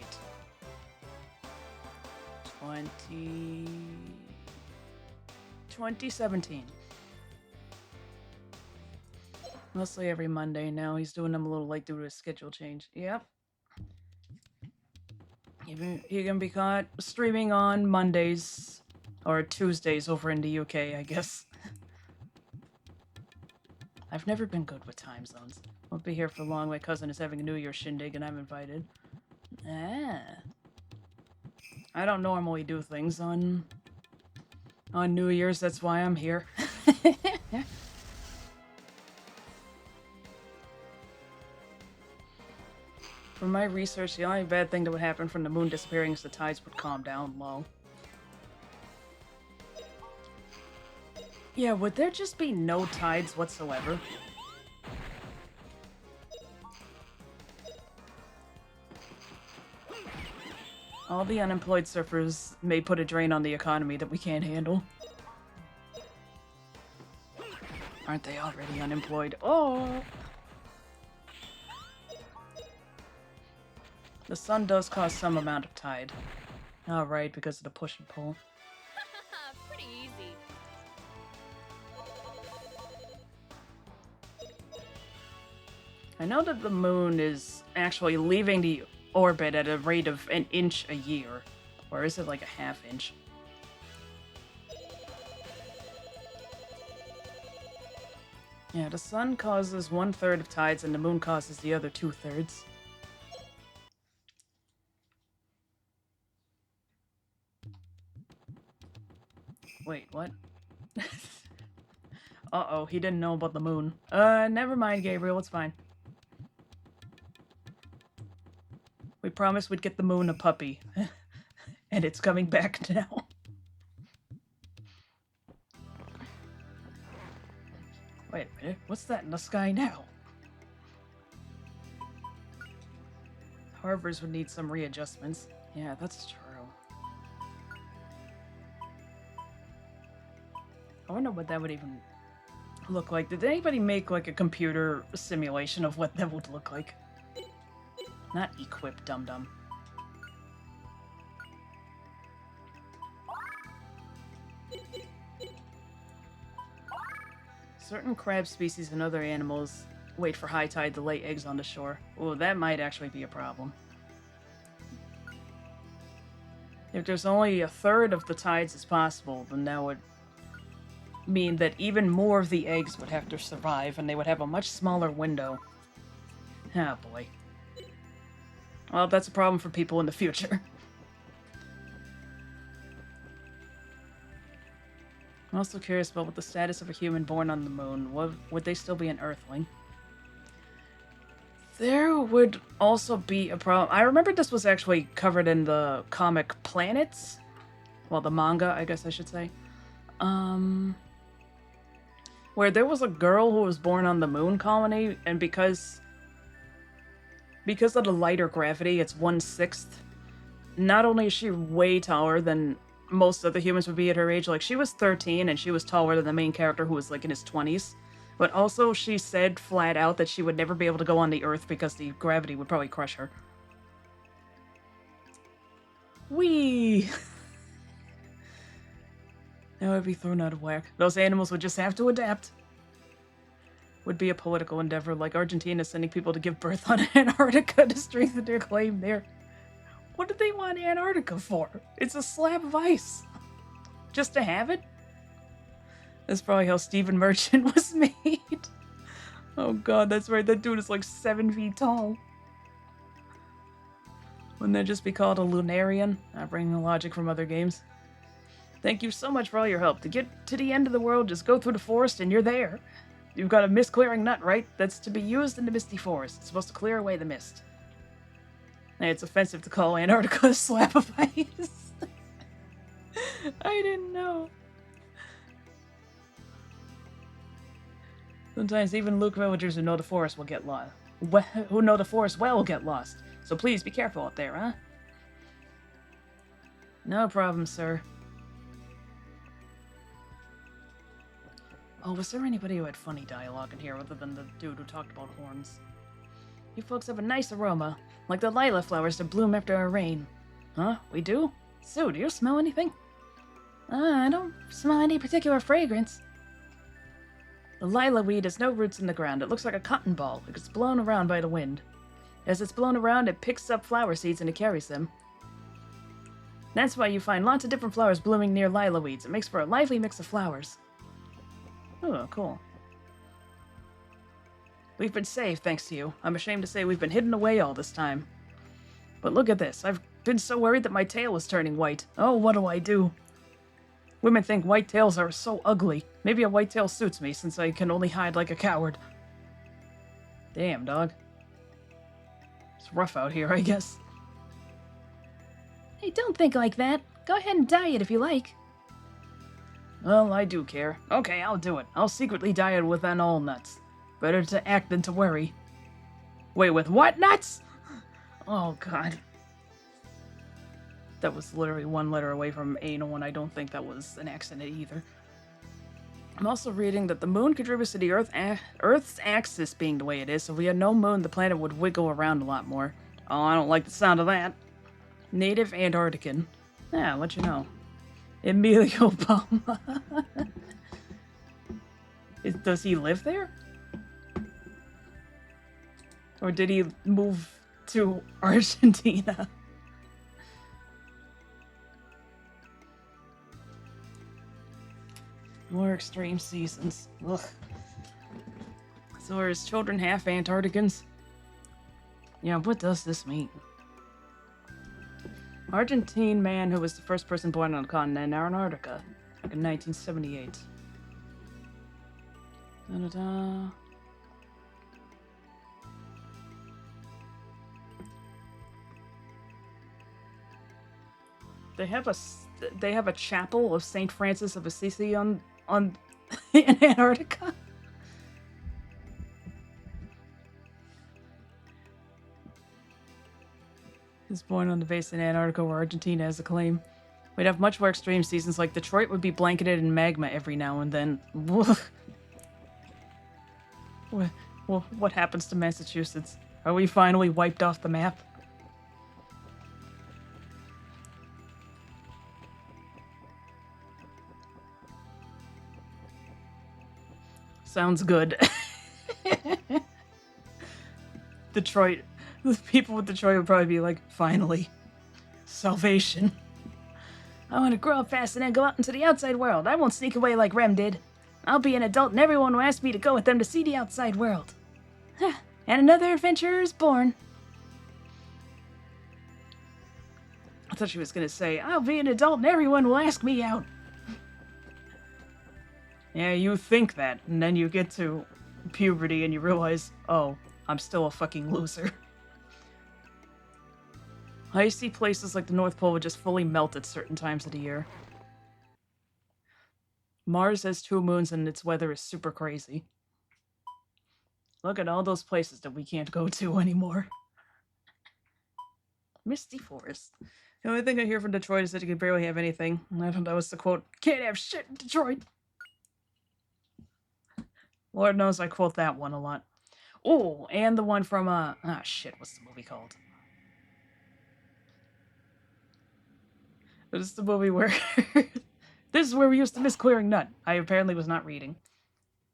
2017. Mostly every Monday now. He's doing them a little late due to his schedule change. Yep. He can be caught streaming on Mondays or Tuesdays over in the UK, I guess. I've never been good with time zones. Won't be here for long. My cousin is having a New Year's shindig and I'm invited. Ah. I don't normally do things on New Year's, that's why I'm here. From my research, the only bad thing that would happen from the moon disappearing is the tides would calm down low. Yeah, would there just be no tides whatsoever? All the unemployed surfers may put a drain on the economy that we can't handle. Aren't they already unemployed? Oh! The sun does cause some amount of tide. Oh, right, because of the push and pull. Pretty easy. I know that the moon is actually leaving the orbit at a rate of an inch a year. Or is it like a half inch? Yeah, the sun causes 1/3 of tides and the moon causes the other 2/3. Wait, what? Uh-oh, he didn't know about the moon. Never mind, Gabriel, it's fine. We promised we'd get the moon a puppy. And it's coming back now. Wait a minute, what's that in the sky now? Harbors would need some readjustments. Yeah, that's true. I wonder what that would even look like. Did anybody make like a computer simulation of what that would look like? Not equip, dum-dum. Certain crab species and other animals wait for high tide to lay eggs on the shore. Oh, that might actually be a problem. If there's only 1/3 of the tides as possible, then that would mean that even more of the eggs would have to survive, and they would have a much smaller window. Ah, boy. Well, that's a problem for people in the future. I'm also curious about what the status of a human born on the moon. Would they still be an Earthling? There would also be a problem. I remember this was actually covered in the comic Planets. Well, the manga, I guess I should say. Where there was a girl who was born on the moon colony, and because of the lighter gravity, it's 1/6. Not only is she way taller than most other humans would be at her age, like she was 13 and she was taller than the main character who was like in his 20s. But also, she said flat out that she would never be able to go on the Earth because the gravity would probably crush her. Whee! Now I'd be thrown out of whack. Those animals would just have to adapt. Would be a political endeavor like Argentina sending people to give birth on Antarctica to strengthen their claim there. What did they want Antarctica for? It's a slab of ice. Just to have it? That's probably how Stephen Merchant was made. Oh god, that's right, that dude is like 7 feet tall. Wouldn't that just be called a lunarian? Not bringing the logic from other games. Thank you so much for all your help. To get to the end of the world, just go through the forest and you're there. You've got a mist-clearing nut, right? That's to be used in the misty forest. It's supposed to clear away the mist. Hey, it's offensive to call Antarctica a slab of ice. I didn't know. Sometimes even Luke villagers who know the forest will get lost. Who know the forest well will get lost. So please be careful out there, huh? No problem, sir. Oh, was there anybody who had funny dialogue in here other than the dude who talked about horns? You folks have a nice aroma, like the lilac flowers that bloom after a rain. Huh? We do? Sue, do you smell anything? I don't smell any particular fragrance. The lilac weed has no roots in the ground. It looks like a cotton ball. It gets blown around by the wind. As it's blown around, it picks up flower seeds and it carries them. That's why you find lots of different flowers blooming near lilac weeds. It makes for a lively mix of flowers. Oh, cool. We've been saved, thanks to you. I'm ashamed to say we've been hidden away all this time. But look at this. I've been so worried that my tail was turning white. Oh, what do I do? Women think white tails are so ugly. Maybe a white tail suits me, since I can only hide like a coward. Damn, dog. It's rough out here, I guess. Hey, don't think like that. Go ahead and dye it if you like. Well, I do care. Okay, I'll do it. I'll secretly dye it with anole nuts. Better to act than to worry. Wait, with what nuts? Oh, God. That was literally one letter away from anal, and I don't think that was an accident either. I'm also reading that the moon contributes to the Earth's axis being the way it is, so if we had no moon, the planet would wiggle around a lot more. Oh, I don't like the sound of that. Native Antarctican. Yeah, I'll let you know. Emilio Palma. Does he live there? Or did he move to Argentina? More extreme seasons. Ugh. So are his children half Antarcticans? Yeah, what does this mean? Argentine man who was the first person born on the continent, Antarctica, in 1978. Da-da-da. They have a chapel of Saint Francis of Assisi on in Antarctica. He's born on the base in Antarctica where Argentina has a claim. We'd have much more extreme seasons, like Detroit would be blanketed in magma every now and then. What happens to Massachusetts? Are we finally wiped off the map? Sounds good. Detroit. The people with Detroit would probably be like, finally. Salvation. I want to grow up fast and then go out into the outside world. I won't sneak away like Rem did. I'll be an adult and everyone will ask me to go with them to see the outside world. And another adventurer is born. I thought she was going to say, I'll be an adult and everyone will ask me out. Yeah, you think that, and then you get to puberty and you realize, oh, I'm still a fucking loser. Icy places like the North Pole would just fully melt at certain times of the year. Mars has 2 moons and its weather is super crazy. Look at all those places that we can't go to anymore. Misty Forest. The only thing I hear from Detroit is that you can barely have anything. I thought that was the quote, can't have shit in Detroit. Lord knows I quote that one a lot. Oh, and the one from, shit, what's the movie called? This is the movie where... This is where we used to miss clearing nut. I apparently was not reading.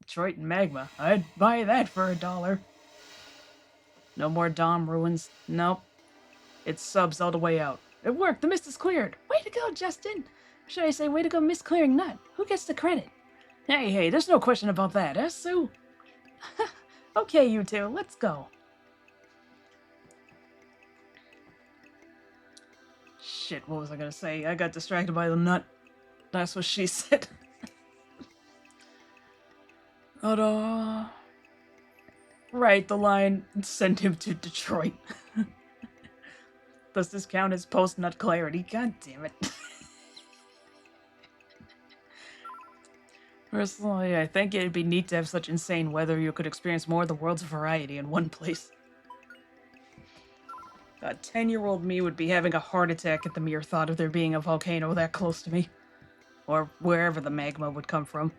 Detroit and Magma. I'd buy that for $1. No more Dom ruins. Nope. It's subs all the way out. It worked. The mist is cleared. Way to go, Justin. Should I say way to go, Miss Clearing Nut? Who gets the credit? Hey, there's no question about that, eh, Sue? Okay, you two, let's go. Shit, what was I gonna say? I got distracted by the nut. That's what she said. Right, the line, send him to Detroit. Does this count as post-nut clarity? God damn it. Personally, I think it'd be neat to have such insane weather you could experience more of the world's variety in one place. A 10-year-old me would be having a heart attack at the mere thought of there being a volcano that close to me. Or wherever the magma would come from.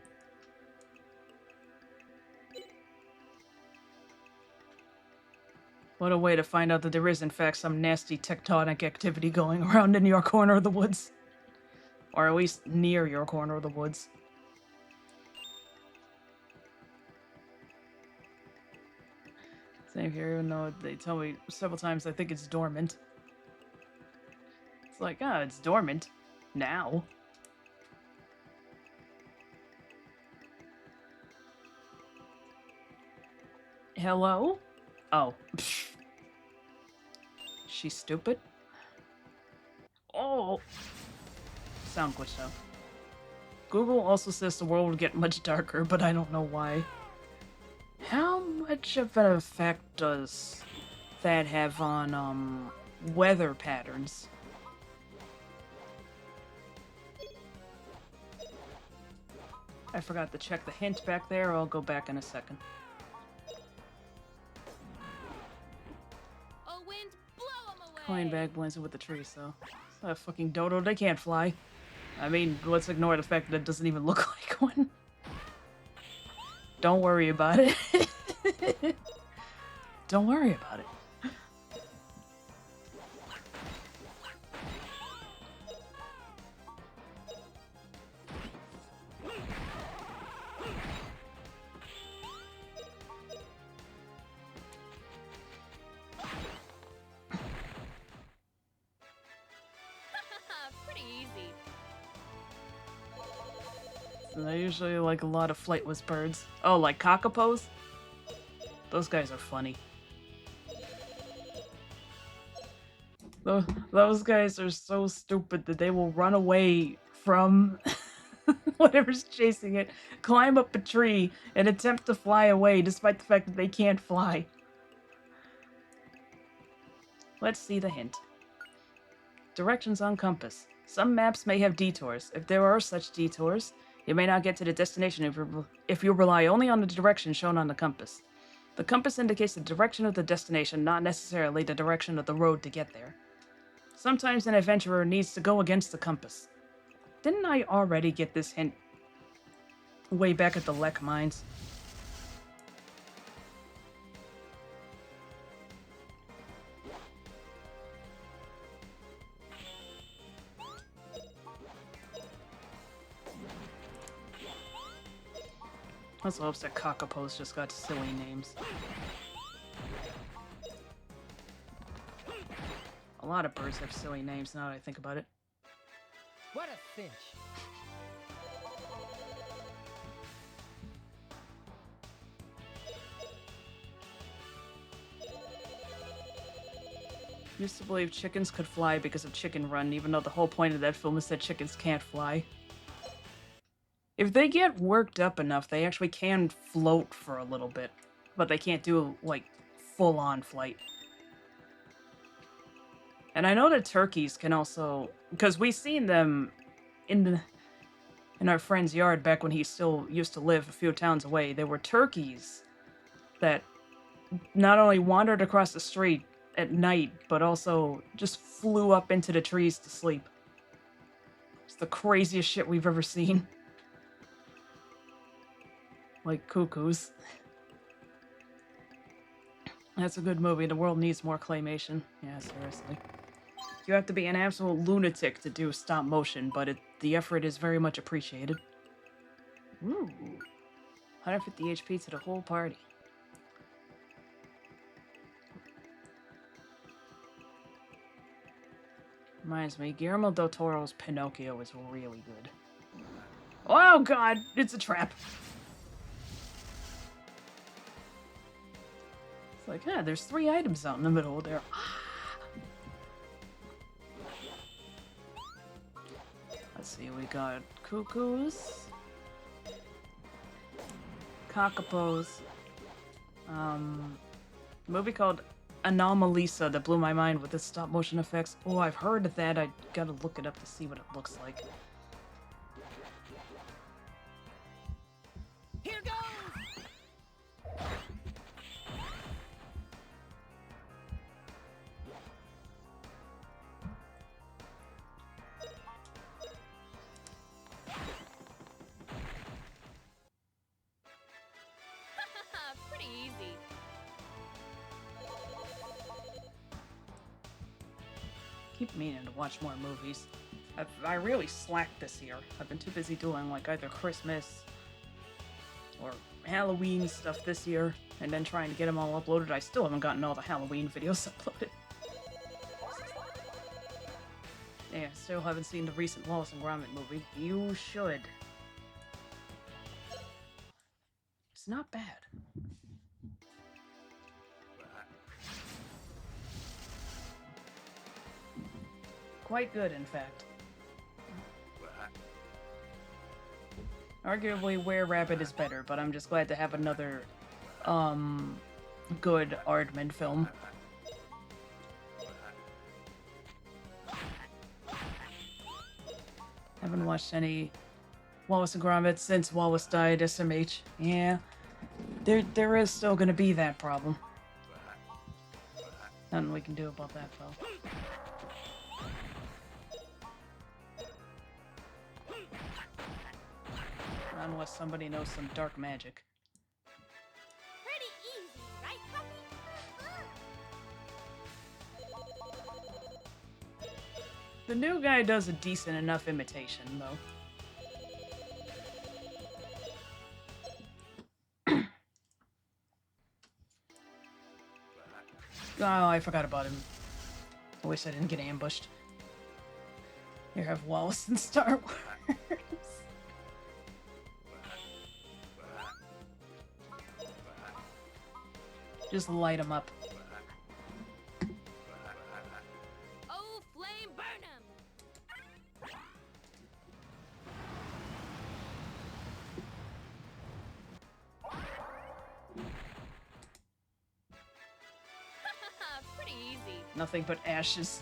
What a way to find out that there is, in fact, some nasty tectonic activity going around in your corner of the woods. Or at least near your corner of the woods. Same here, even though they tell me several times I think it's dormant. It's like, it's dormant. Now. Hello? Oh. She's stupid? Oh! Sound glitched out. Google also says the world will get much darker, but I don't know why. How much of an effect does that have on, weather patterns? I forgot to check the hint back there. I'll go back in a second. Oh, wind, blow 'em away. Coin bag blends in with the tree, so... It's not a fucking dodo, they can't fly. I mean, let's ignore the fact that it doesn't even look like one. Don't worry about it. Don't worry about it. Pretty easy. And I usually like a lot of flightless birds. Oh, like cockapos? Those guys are funny. Those guys are so stupid that they will run away from whatever's chasing it, climb up a tree, and attempt to fly away despite the fact that they can't fly. Let's see the hint. Directions on compass. Some maps may have detours. If there are such detours, you may not get to the destination if you rely only on the direction shown on the compass. The compass indicates the direction of the destination, not necessarily the direction of the road to get there. Sometimes an adventurer needs to go against the compass. Didn't I already get this hint way back at the Lek mines? Also hopes that cockapos just got silly names. A lot of birds have silly names now that I think about it. What a cinch. Used to believe chickens could fly because of Chicken Run, even though the whole point of that film is that chickens can't fly. If they get worked up enough, they actually can float for a little bit, but they can't do, like, full-on flight. And I know that turkeys can also... Because we seen them in our friend's yard back when he still used to live a few towns away. There were turkeys that not only wandered across the street at night, but also just flew up into the trees to sleep. It's the craziest shit we've ever seen. like cuckoos. That's a good movie. The world needs more claymation. Yeah, seriously. You have to be an absolute lunatic to do stop motion, but the effort is very much appreciated. Ooh. 150 HP to the whole party. Reminds me, Guillermo del Toro's Pinocchio is really good. Oh god, it's a trap. It's like, there's 3 items out in the middle there. Let's see, we got cuckoos, cockapos, movie called Anomalisa that blew my mind with its stop motion effects. Oh, I've heard of that. I gotta look it up to see what it looks like. Here goes! Pretty easy. Keep meaning to watch more movies. I really slacked this year. I've been too busy doing like either Christmas or Halloween stuff this year, and then trying to get them all uploaded. I still haven't gotten all the Halloween videos uploaded. Yeah, still haven't seen the recent Wallace and Gromit movie. You should. It's not bad. Quite good, in fact. Arguably, Were Rabbit is better, but I'm just glad to have another, good Aardman film. Haven't watched any Wallace and Gromit since Wallace died, SMH. Yeah. There is still gonna be that problem. Nothing we can do about that, though. Unless somebody knows some dark magic. Pretty easy, right, puppy? The new guy does a decent enough imitation, though. Oh, I forgot about him. I wish I didn't get ambushed. Here, have Wallace and Star Wars. Just light him up. Oh, flame burn 'em! Pretty easy. Nothing but ashes.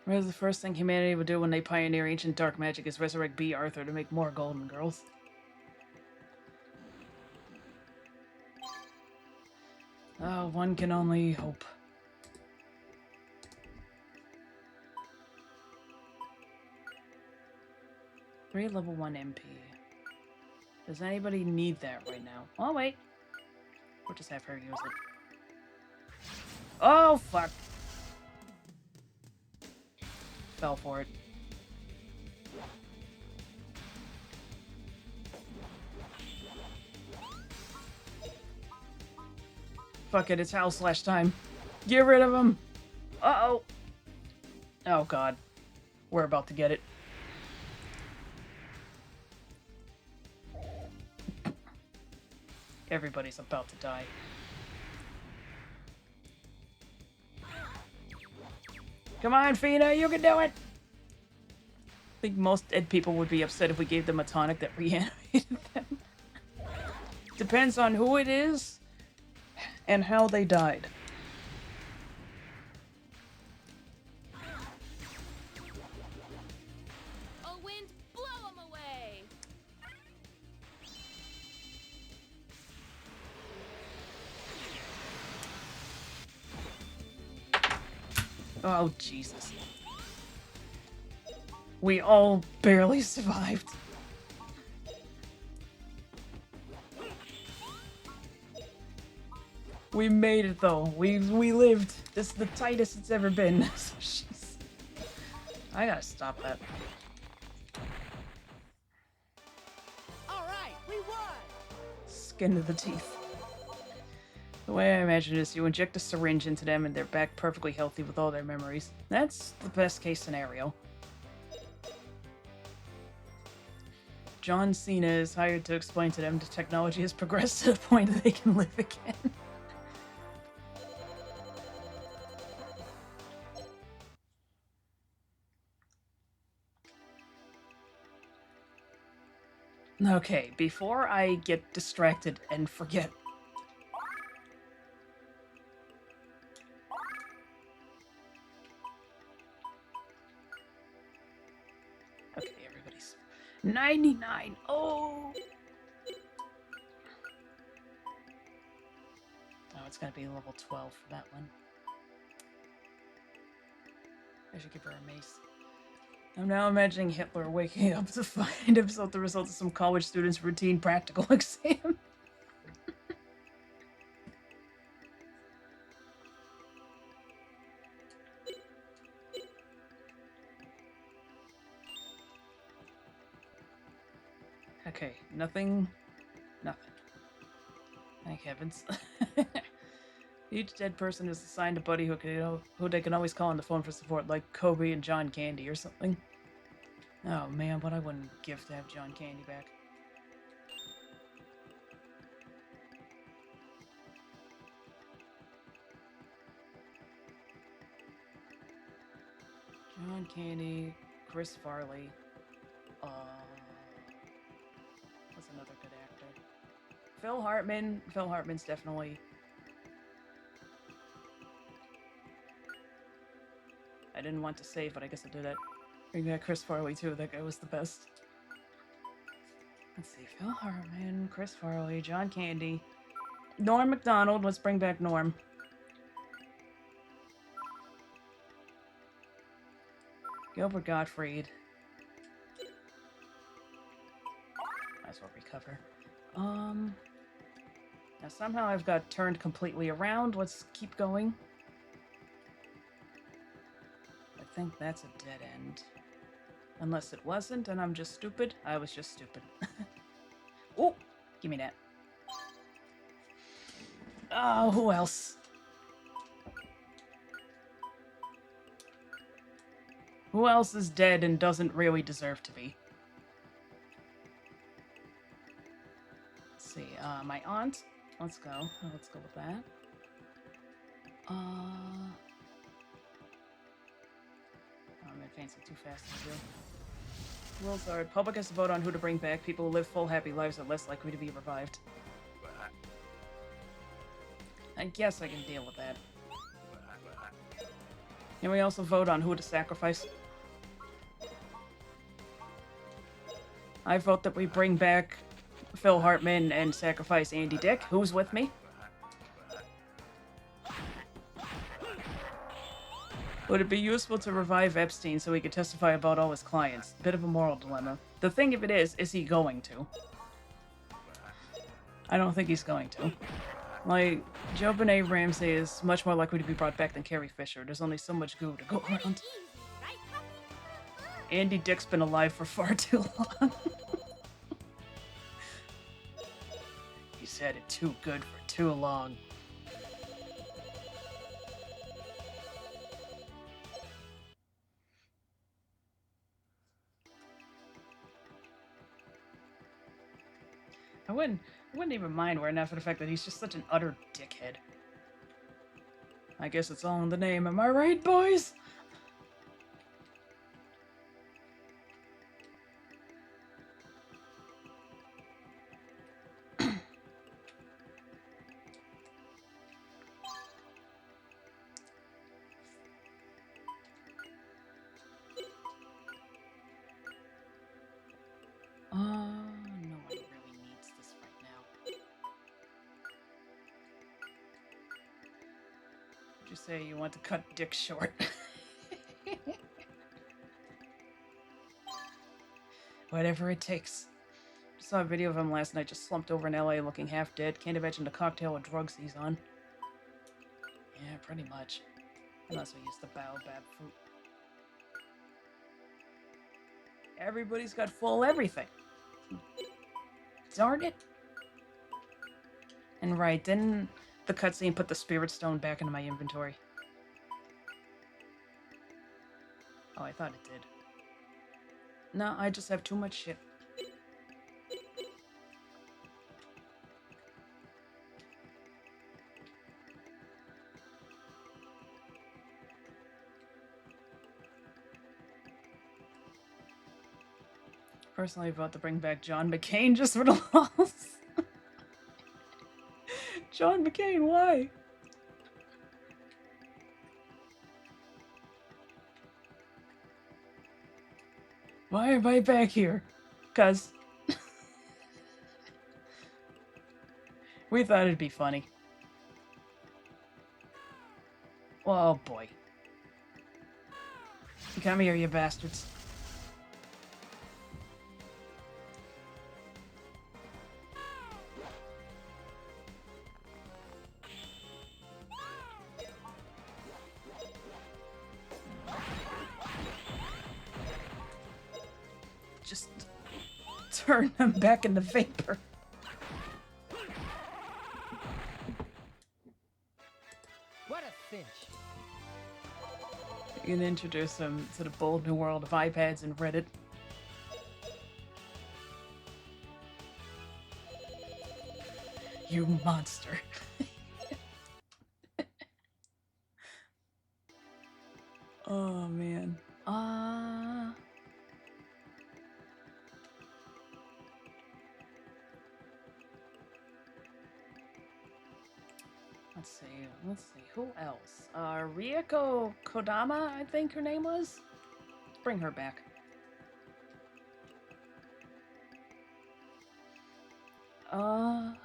What is the first thing humanity would do when they pioneer ancient dark magic is resurrect B. Arthur to make more Golden Girls? Oh, one can only hope. Three level 1 MP. Does anybody need that right now? Oh, wait. We'll just have her use it. Oh, fuck. Fell for it. Fuck it, it's Howl Slash time. Get rid of him! Uh-oh! Oh god. We're about to get it. Everybody's about to die. Come on, Fina, you can do it! I think most dead people would be upset if we gave them a tonic that reanimated them. Depends on who it is and how they died. Oh, wind, blow 'em away! Oh, Jesus. We all barely survived. We made it though. We lived. This is the tightest it's ever been. Jeez. I gotta stop that. Alright, we won! Skin to the teeth. The way I imagine it is you inject a syringe into them and they're back perfectly healthy with all their memories. That's the best case scenario. John Cena is hired to explain to them the technology has progressed to the point that they can live again. Okay, before I get distracted and forget. Okay, everybody's 99. Oh! Oh, it's gonna be level 12 for that one. I should give her a mace. I'm now imagining Hitler waking up to find himself the result of some college student's routine practical exam. Okay, nothing. Nothing. Thank heavens. Each dead person is assigned a buddy who they can always call on the phone for support, like Kobe and John Candy or something. Oh man, what I wouldn't give to have John Candy back. John Candy, Chris Farley, what's another good actor? Phil Hartman. Phil Hartman's definitely... I didn't want to save, but I guess I'll do that. Bring back Chris Farley too, that guy was the best. Let's see, Phil Hartman, Chris Farley, John Candy, Norm Macdonald, let's bring back Norm. Gilbert Gottfried. Might as well recover. Now somehow I've got turned completely around, let's keep going. I think that's a dead end. Unless it wasn't, and I'm just stupid. I was just stupid. Oh, give me that. Oh, who else? Who else is dead and doesn't really deserve to be? Let's see, my aunt. Let's go. Let's go with that. I'm advancing too fast to do. Rules are, public has to vote on who to bring back. People who live full, happy lives are less likely to be revived. I guess I can deal with that. Can we also vote on who to sacrifice? I vote that we bring back Phil Hartman and sacrifice Andy Dick. Who's with me? Would it be useful to revive Epstein so he could testify about all his clients? Bit of a moral dilemma. The thing of it is he going to? I don't think he's going to. Like, JonBenet Ramsey is much more likely to be brought back than Carrie Fisher. There's only so much goo to go around. Andy Dick's been alive for far too long. He's had it too good for too long. I wouldn't even mind were it not for the fact that he's just such an utter dickhead. I guess it's all in the name, am I right, boys? Nobody really needs this right now. Would you say you want to cut Dick short? Whatever it takes. Saw a video of him last night, just slumped over in LA looking half dead. Can't imagine the cocktail of drugs he's on. Yeah, pretty much. Unless we use the baobab fruit. Everybody's got full everything. Darn it. And right, didn't the cutscene put the spirit stone back into my inventory? Oh, I thought it did. No, I just have too much shit. Personally, I vote to bring back John McCain just for the loss. John McCain, why? Why am I back here? Because we thought it'd be funny. Oh boy. Come here, you bastards. Just turn them back into vapor. What a cinch. You can introduce them to the bold new world of iPads and Reddit. You monster. Oh man. Let's see, who else? Rieko Kodama, I think her name was? Let's bring her back. I'm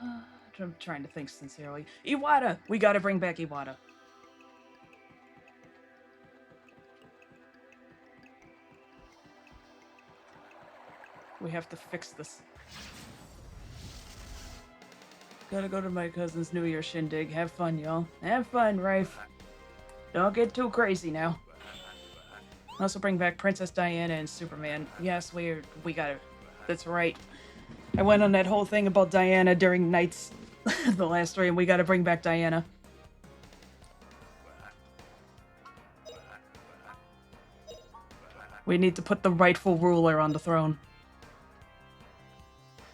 trying to think sincerely. Iwata! We gotta bring back Iwata. We have to fix this. Gotta go to my cousin's New Year shindig. Have fun, y'all. Have fun, Rafe. Don't get too crazy now. Also bring back Princess Diana and Superman. Yes, we gotta... That's right. I went on that whole thing about Diana during nights the last stream. We gotta bring back Diana. We need to put the rightful ruler on the throne.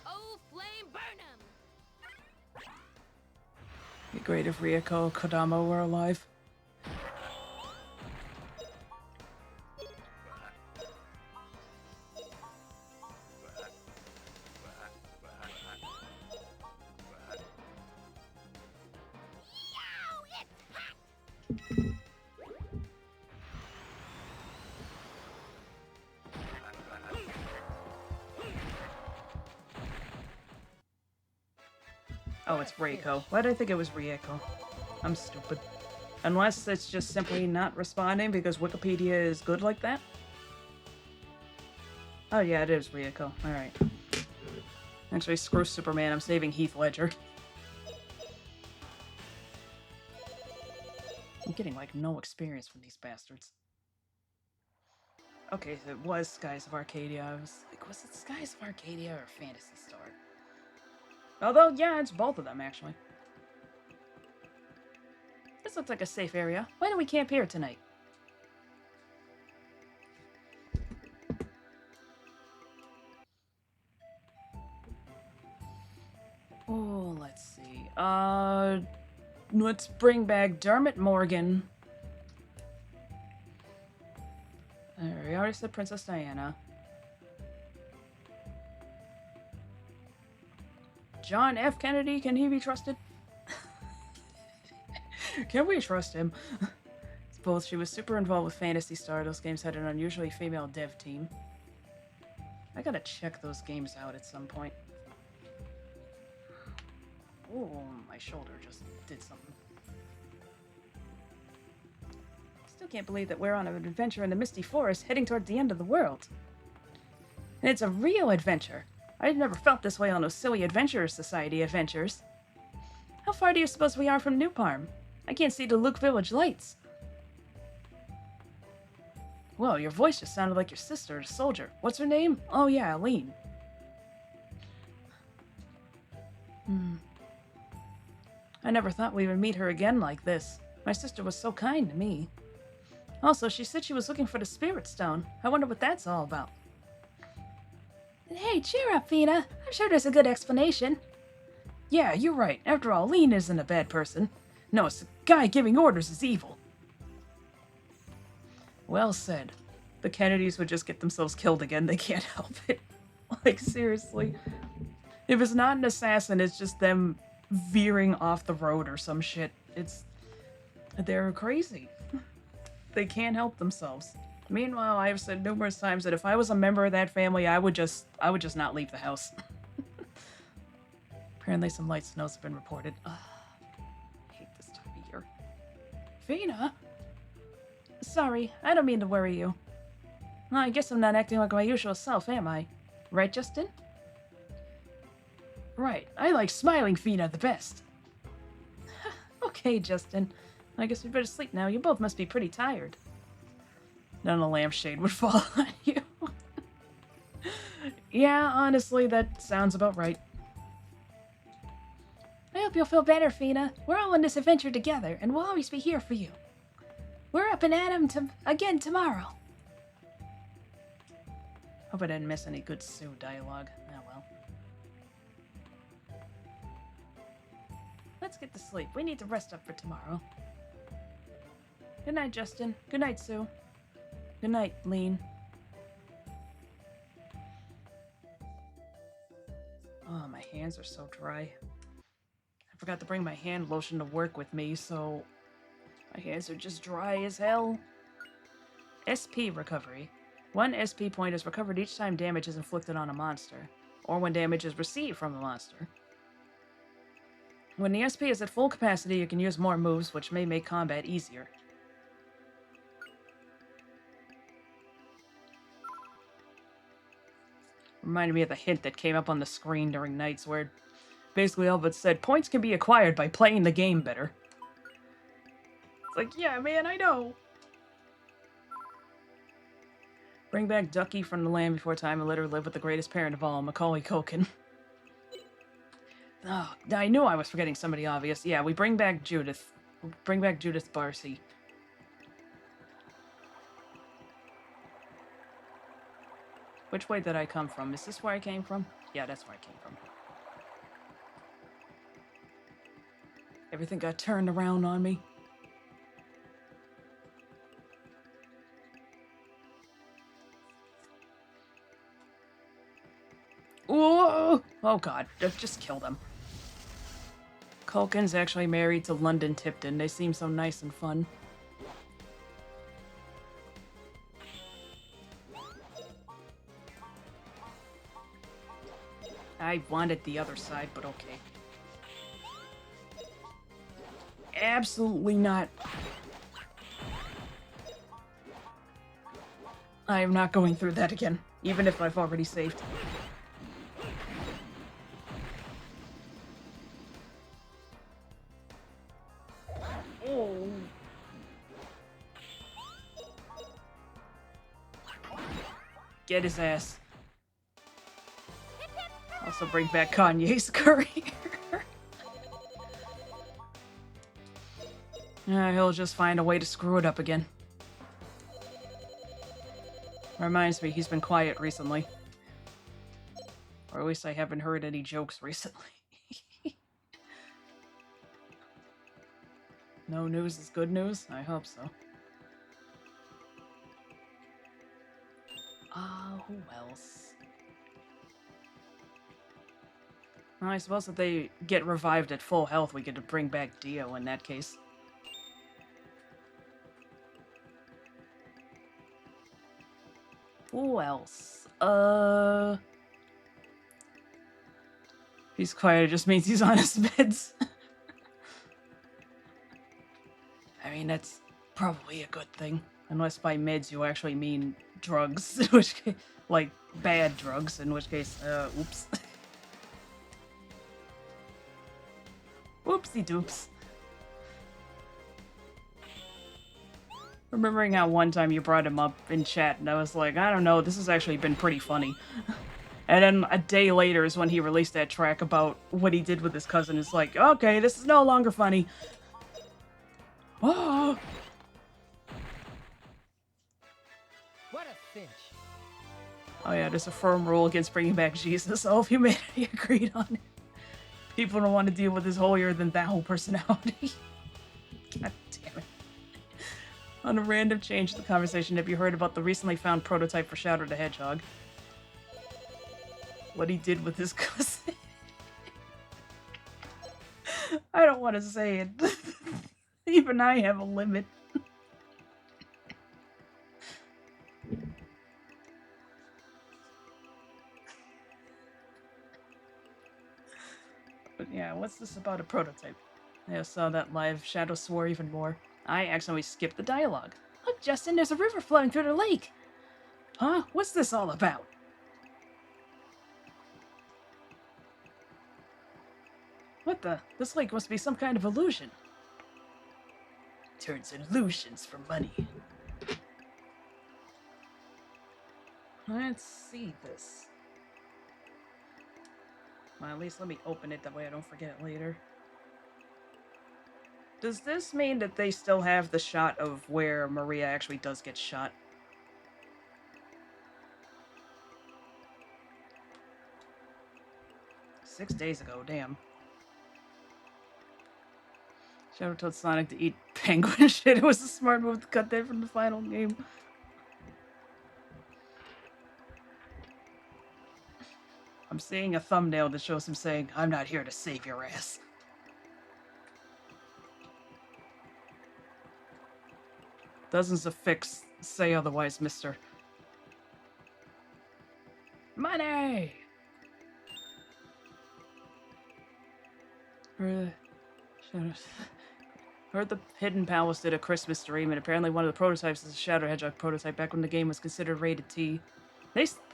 Oh, flame burn 'em! It'd be great if Rieko Kodama were alive. Oh, it's Reiko. Why did I think it was Rieko? I'm stupid. Unless it's just simply not responding because Wikipedia is good like that. Oh yeah, it is Rieko. Alright. Actually, screw Superman. I'm saving Heath Ledger. I'm getting, like, no experience from these bastards. Okay, so it was Skies of Arcadia. I was like, was it Skies of Arcadia or Phantasy Star? Although, yeah, it's both of them, actually. This looks like a safe area. Why don't we camp here tonight? Oh, let's see. Let's bring back Dermot Morgan. We already said Princess Diana. John F. Kennedy, can he be trusted? Can we trust him? It's both. She was super involved with Phantasy Star. Those games had an unusually female dev team. I gotta check those games out at some point. Oh, my shoulder just did something. Still can't believe that we're on an adventure in the Misty Forest heading toward the end of the world. It's a real adventure. I've never felt this way on those silly Adventurers Society adventures. How far do you suppose we are from New Parm? I can't see the Luke Village lights. Whoa, your voice just sounded like your sister, the soldier. What's her name? Oh yeah, Aline. I never thought we would meet her again like this. My sister was so kind to me. Also, she said she was looking for the Spirit Stone. I wonder what that's all about. Hey, cheer up, Fina. I'm sure there's a good explanation. Yeah, you're right. After all, Lean isn't a bad person. No, it's the guy giving orders is evil. Well said. The Kennedys would just get themselves killed again. They can't help it. Like, seriously. If it's not an assassin, it's just them veering off the road or some shit. They're crazy. They can't help themselves. Meanwhile, I have said numerous times that if I was a member of that family, I would just not leave the house. Apparently some light snows have been reported. I hate this time of year. Fina? Sorry, I don't mean to worry you. Well, I guess I'm not acting like my usual self, am I? Right, Justin? Right, I like smiling Fina the best. Okay, Justin. I guess we better sleep now. You both must be pretty tired. None of the lampshade would fall on you. Yeah, honestly, that sounds about right. I hope you'll feel better, Fina. We're all in this adventure together, and we'll always be here for you. We're up and at 'em again tomorrow. Hope I didn't miss any good Sue dialogue. Oh well. Let's get to sleep. We need to rest up for tomorrow. Good night, Justin. Good night, Sue. Good night, Lean. Oh, my hands are so dry. I forgot to bring my hand lotion to work with me, so my hands are just dry as hell. SP recovery. 1 SP point is recovered each time damage is inflicted on a monster, or when damage is received from a monster. When the SP is at full capacity, you can use more moves, which may make combat easier. Reminded me of the hint that came up on the screen during nights where basically all of it said, points can be acquired by playing the game better. It's like, yeah, man, I know. Bring back Ducky from the land before time and let her live with the greatest parent of all, Macaulay Culkin. Oh, I knew I was forgetting somebody obvious. Yeah, we bring back Judith. Bring back Judith Barcy. Which way did I come from? Is this where I came from? Yeah, that's where I came from. Everything got turned around on me. Whoa! Oh god, just kill them. Culkin's actually married to London Tipton. They seem so nice and fun. I wanted the other side, but okay. Absolutely not. I am not going through that again, even if I've already saved. Oh. Get his ass. Also bring back Kanye's career. He'll just find a way to screw it up again. Reminds me, he's been quiet recently. Or at least I haven't heard any jokes recently. No news is good news? I hope so. Who else? Well, I suppose if they get revived at full health, we get to bring back Dio in that case. Who else? He's quiet, it just means he's on his meds. I mean, that's probably a good thing. Unless by meds you actually mean drugs, in which case, like bad drugs, in which case, oops. Whoopsie doops. Remembering how one time you brought him up in chat, and I was like, I don't know, this has actually been pretty funny. And then a day later is when he released that track about what he did with his cousin. It's like, okay, this is no longer funny. Oh! What a cinch. Oh yeah, there's a firm rule against bringing back Jesus. All of humanity agreed on it. People don't want to deal with his holier-than-thou personality. God damn it. On a random change to the conversation, have you heard about the recently found prototype for Shadow the Hedgehog? What he did with his cousin? I don't want to say it. Even I have a limit. But yeah, what's this about a prototype? I saw that live. Shadow swore even more. I accidentally skipped the dialogue. Look, Justin, there's a river flowing through the lake. Huh? What's this all about? What the? This lake must be some kind of illusion. Turns illusions for money. Let's see this. Well, at least let me open it, that way I don't forget it later. Does this mean that they still have the shot of where Maria actually does get shot? Six days ago, damn. Shadow told Sonic to eat penguin shit. It was a smart move to cut that from the final game. I'm seeing a thumbnail that shows him saying, I'm not here to save your ass. Dozens of fics say otherwise, mister. Money! Heard the Hidden Palace did a Christmas stream, and apparently one of the prototypes is a Shadow Hedgehog prototype back when the game was considered rated T.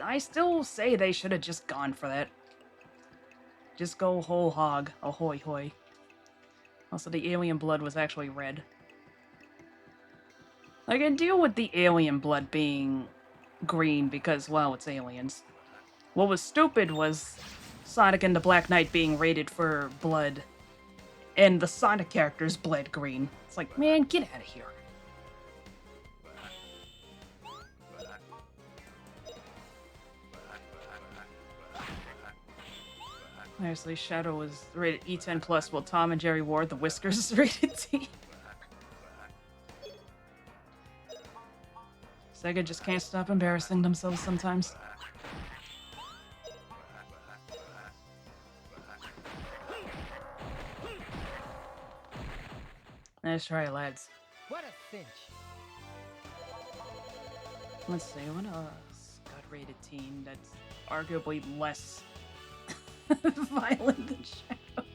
I still say they should have just gone for that. Just go whole hog. Ahoy hoy. Also, the alien blood was actually red. I can deal with the alien blood being green because, well, it's aliens. What was stupid was Sonic and the Black Knight being rated for blood, and the Sonic characters bled green. It's like, man, get out of here. Honestly, Shadow was rated E10+, while Tom and Jerry Ward, the Whiskers, is rated T. Sega just can't stop embarrassing themselves sometimes. Nice try, lads. What a cinch. Let's see, what else got rated teen that's arguably less violent than Shadow?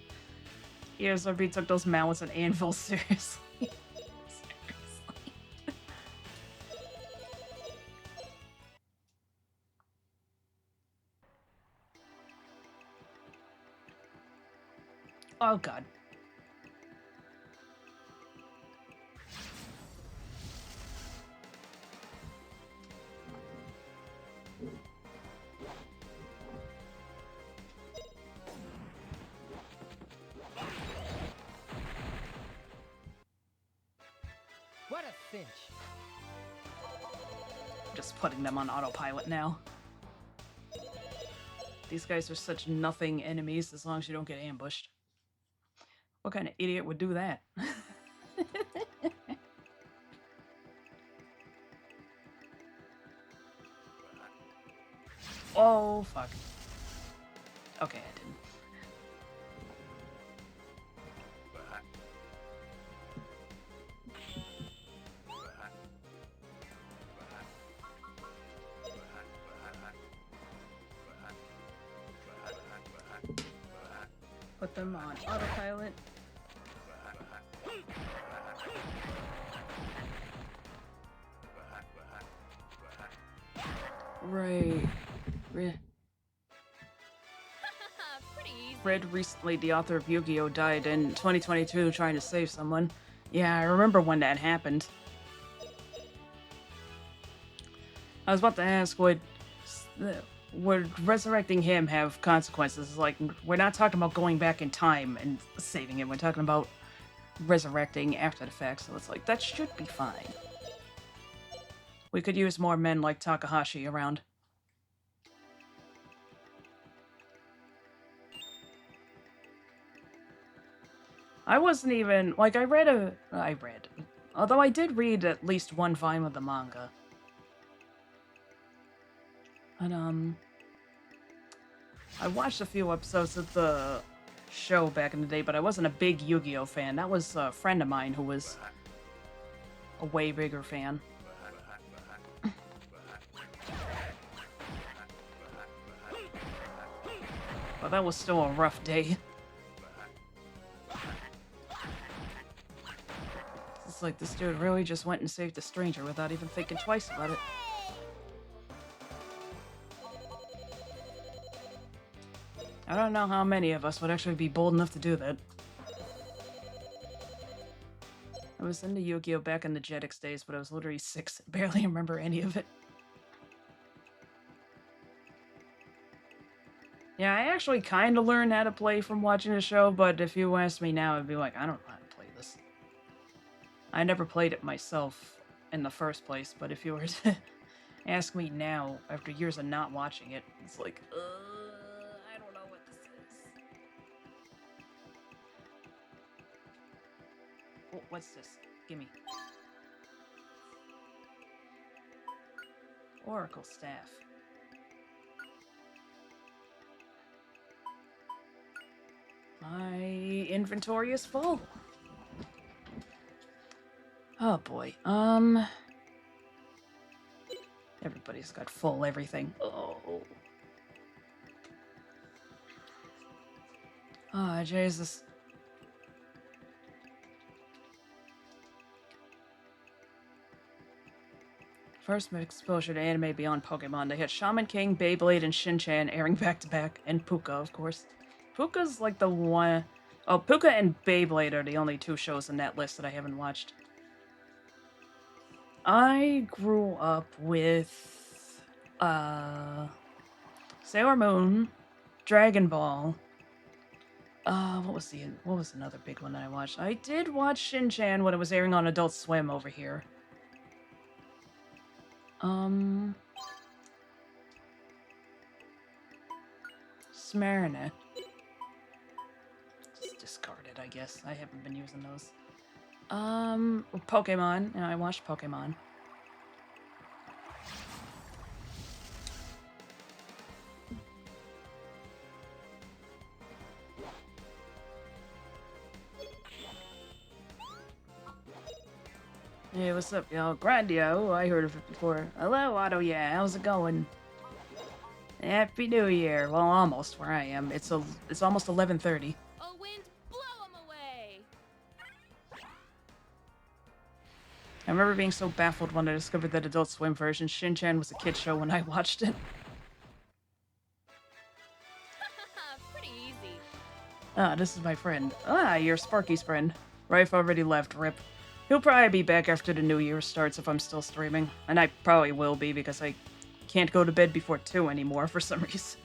ESRB took those mallets and anvils seriously. Seriously. Oh god. What a cinch. Just putting them on autopilot now. These guys are such nothing enemies as long as you don't get ambushed. What kind of idiot would do that? Oh, fuck. Okay, I didn't. Put them on autopilot. Right. Pretty easy. Read recently the author of Yu-Gi-Oh! Died in 2022 trying to save someone. Yeah, I remember when that happened. I was about to ask, would resurrecting him have consequences? Like, we're not talking about going back in time and saving him. We're talking about resurrecting after the fact, so it's like, that should be fine. We could use more men like Takahashi around. I wasn't even, like, although I did read at least one volume of the manga. But, I watched a few episodes of the show back in the day, but I wasn't a big Yu-Gi-Oh! Fan. That was a friend of mine who was a way bigger fan. But that was still a rough day. It's like this dude really just went and saved a stranger without even thinking twice about it. I don't know how many of us would actually be bold enough to do that. I was into Yu-Gi-Oh! Back in the Jetix days, but I was literally 6 and barely remember any of it. Yeah, I actually kind of learned how to play from watching the show, but if you asked me now, I'd be like, I don't know how to play this. I never played it myself in the first place, but if you were to ask me now, after years of not watching it, it's like, I don't know what this is. Oh, what's this? Gimme. Oracle Staff. My inventory is full. Oh boy. Everybody's got full everything. Oh. Oh, Jesus. First exposure to anime beyond Pokemon. They had Shaman King, Beyblade, and Shin-Chan airing back-to-back, and Puka, of course. Puka's like the one... Oh, Puka and Beyblade are the only 2 shows in that list that I haven't watched. I grew up with... Sailor Moon, Dragon Ball... what was another big one that I watched? I did watch Shin-Chan when it was airing on Adult Swim over here. Smarina. Just discard it, I guess. I haven't been using those. Pokemon. Yeah, I watched Pokemon. Hey, what's up, y'all? Grandia. Oh, I heard of it before. Hello, Otto. Yeah, how's it going? Happy New Year. Well, almost where I am. It's almost 11:30. Oh, wind, blow 'em away. I remember being so baffled when I discovered that Adult Swim version Shin-Chan was a kid show when I watched it. Pretty easy. Ah, this is my friend. Ah, you're Sparky's friend. Rife already left, rip. He'll probably be back after the New Year starts if I'm still streaming. And I probably will be because I can't go to bed before 2 anymore for some reason.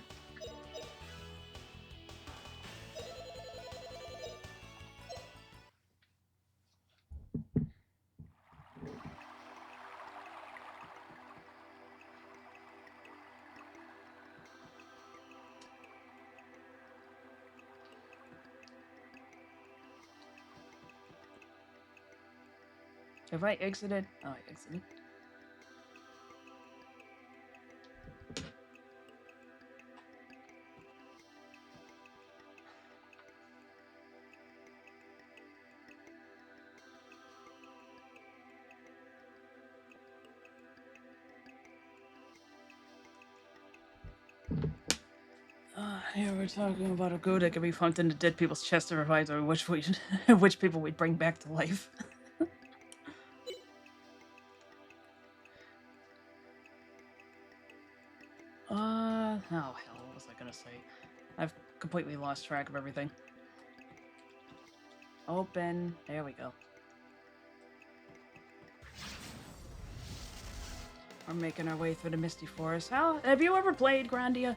Have I exited? Oh, I exited. Yeah, we're talking about a goo that can be pumped into dead people's chests to revise or which people we'd bring back to life. completely lost track of everything. Open. There we go. We're making our way through the Misty Forest. How have you ever played Grandia?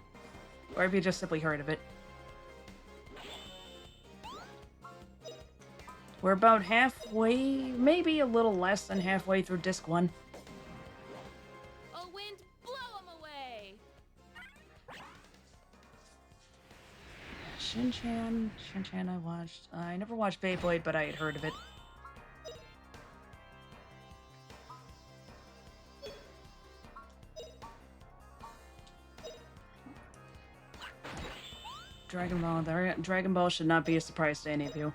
Or have you just simply heard of it? We're about halfway, maybe a little less than halfway through Disc 1. Oh, wind, blow 'em away! Shin-Chan I watched. I never watched Beyblade, but I had heard of it. Dragon Ball should not be a surprise to any of you.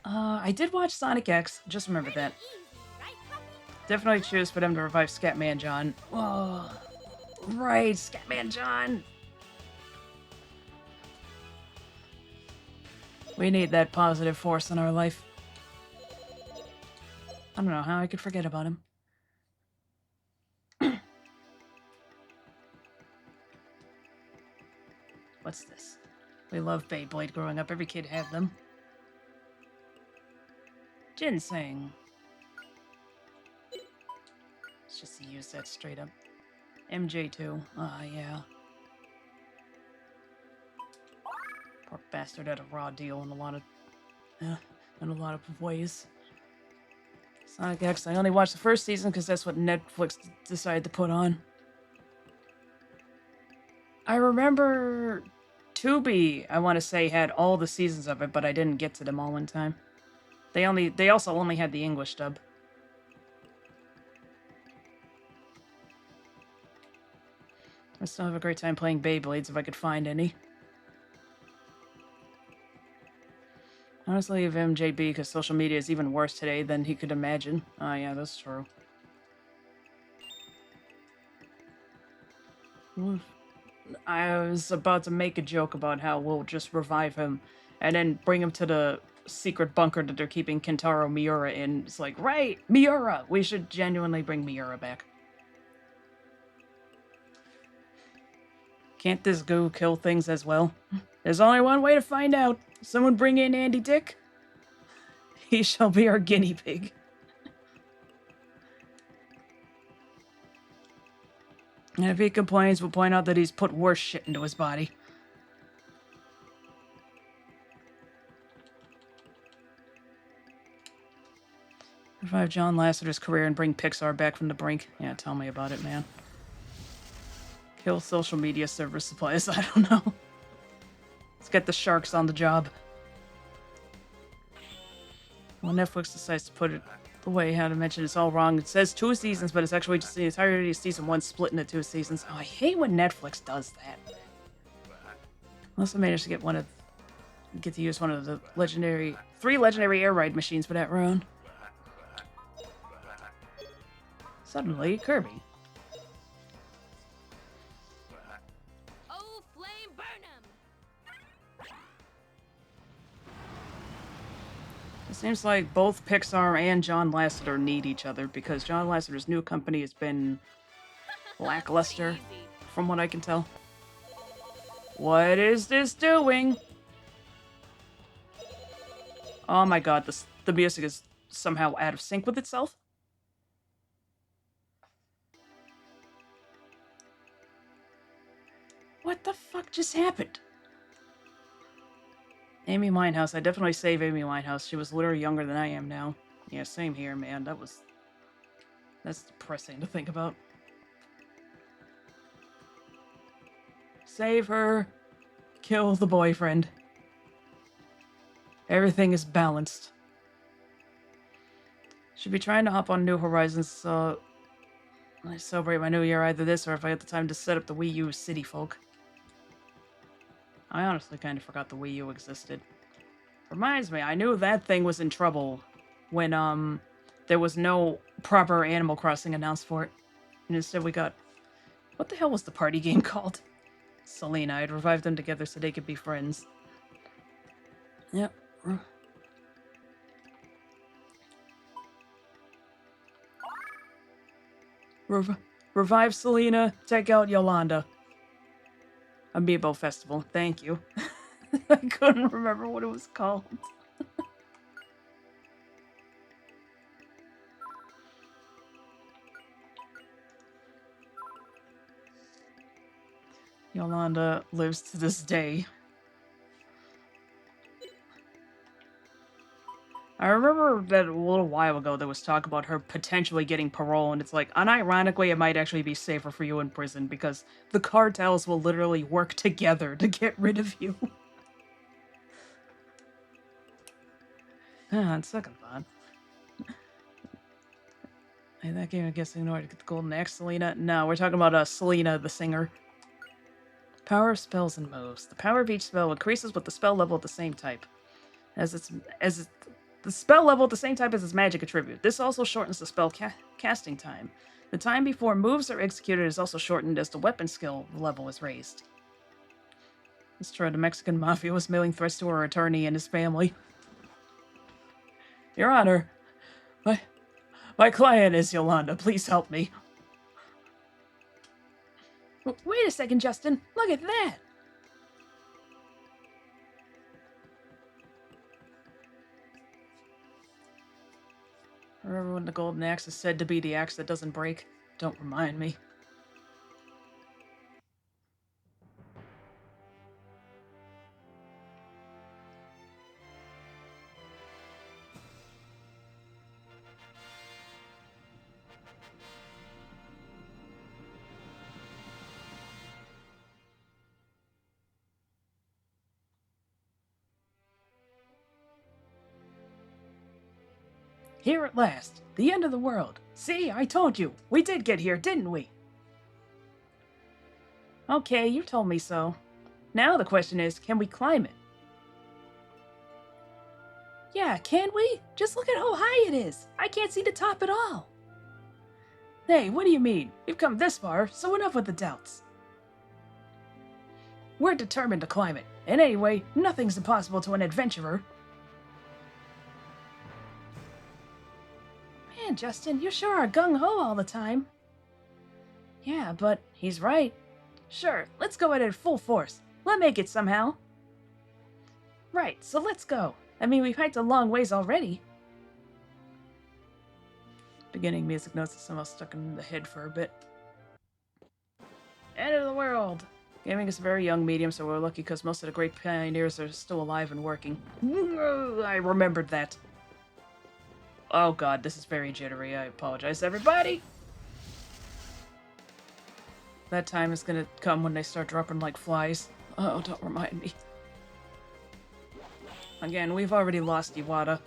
I did watch Sonic X, just remember that. Easy, right, Puppy? Definitely choose for them to revive Scatman John. Oh, right, Scatman John! We need that positive force in our life. I don't know how I could forget about him. What's this? We loved Beyblade growing up. Every kid had them. Ginseng. Let's just use that straight up. MJ2. Ah, yeah. Poor bastard had a raw deal in a lot of ways. Sonic X, I only watched the first season because that's what Netflix decided to put on. I remember Tubi, I want to say, had all the seasons of it, but I didn't get to them all in time. They also only had the English dub. I still have a great time playing Beyblades if I could find any. Honestly, of MJB, because social media is even worse today than he could imagine. Oh yeah, that's true. I was about to make a joke about how we'll just revive him and then bring him to the secret bunker that they're keeping Kentaro Miura in. It's like, right, Miura! We should genuinely bring Miura back. Can't this goo kill things as well? There's only one way to find out. Someone bring in Andy Dick. He shall be our guinea pig. And if he complains, we'll point out that he's put worse shit into his body. Revive John Lasseter's career and bring Pixar back from the brink. Yeah, tell me about it, man. Kill social media service supplies. I don't know. Let's get the sharks on the job. When Netflix decides to put it the way how to mention it's all wrong. It says 2 seasons, but it's actually just the entirety of season 1 split into 2 seasons. Oh, I hate when Netflix does that. Unless I managed to get to use one of the 3 legendary air ride machines for that round. Suddenly, Kirby. Oh, flame, burn 'em! It seems like both Pixar and John Lasseter need each other because John Lasseter's new company has been lackluster, Easy. from what I can tell. What is this doing? Oh my god, the music is somehow out of sync with itself. What the fuck just happened? Amy Winehouse. I definitely save Amy Winehouse. She was literally younger than I am now. Yeah, same here, man. That's depressing to think about. Save her. Kill the boyfriend. Everything is balanced. Should be trying to hop on New Horizons, so I celebrate my new year either this or if I had the time to set up the Wii U City Folk. I honestly kind of forgot the Wii U existed. Reminds me, I knew that thing was in trouble when, there was no proper Animal Crossing announced for it. And instead we got... What the hell was the party game called? Selena. I'd revived them together so they could be friends. Yep. Revive Selena, take out Yolanda. Amiibo Festival. Thank you. I couldn't remember what it was called. Yolanda lives to this day. I remember that a little while ago there was talk about her potentially getting parole, and it's like, unironically, it might actually be safer for you in prison because the cartels will literally work together to get rid of you. On second thought. In that game, I guess in order to get the golden axe, Selena? No, we're talking about Selena, the singer. Power of spells and moves. The power of each spell increases with the spell level at the same type. The spell level at the same type as its magic attribute. This also shortens the spell casting time. The time before moves are executed is also shortened as the weapon skill level is raised. It's true, the Mexican mafia was mailing threats to her attorney and his family. Your Honor, my client is Yolanda. Please help me. Wait a second, Justin. Look at that. Remember when the golden axe is said to be the axe that doesn't break? Don't remind me. Here at last, the end of the world. See, I told you. We did get here, didn't we? Okay, you told me so. Now the question is, can we climb it? Yeah, can we? Just look at how high it is. I can't see the top at all. Hey, what do you mean? We've come this far, so enough with the doubts. We're determined to climb it. And anyway, nothing's impossible to an adventurer. Man, Justin, you sure are gung-ho all the time. Yeah, but he's right. Sure, let's go at it full force. We'll make it somehow. Right, so let's go. I mean, we've hiked a long ways already. Beginning music notes is somehow stuck in the head for a bit. End of the world! Gaming is a very young medium, so we're lucky because most of the great pioneers are still alive and working. I remembered that. Oh god, this is very jittery. I apologize, everybody! That time is gonna come when they start dropping like flies. Oh, don't remind me. Again, we've already lost Iwata.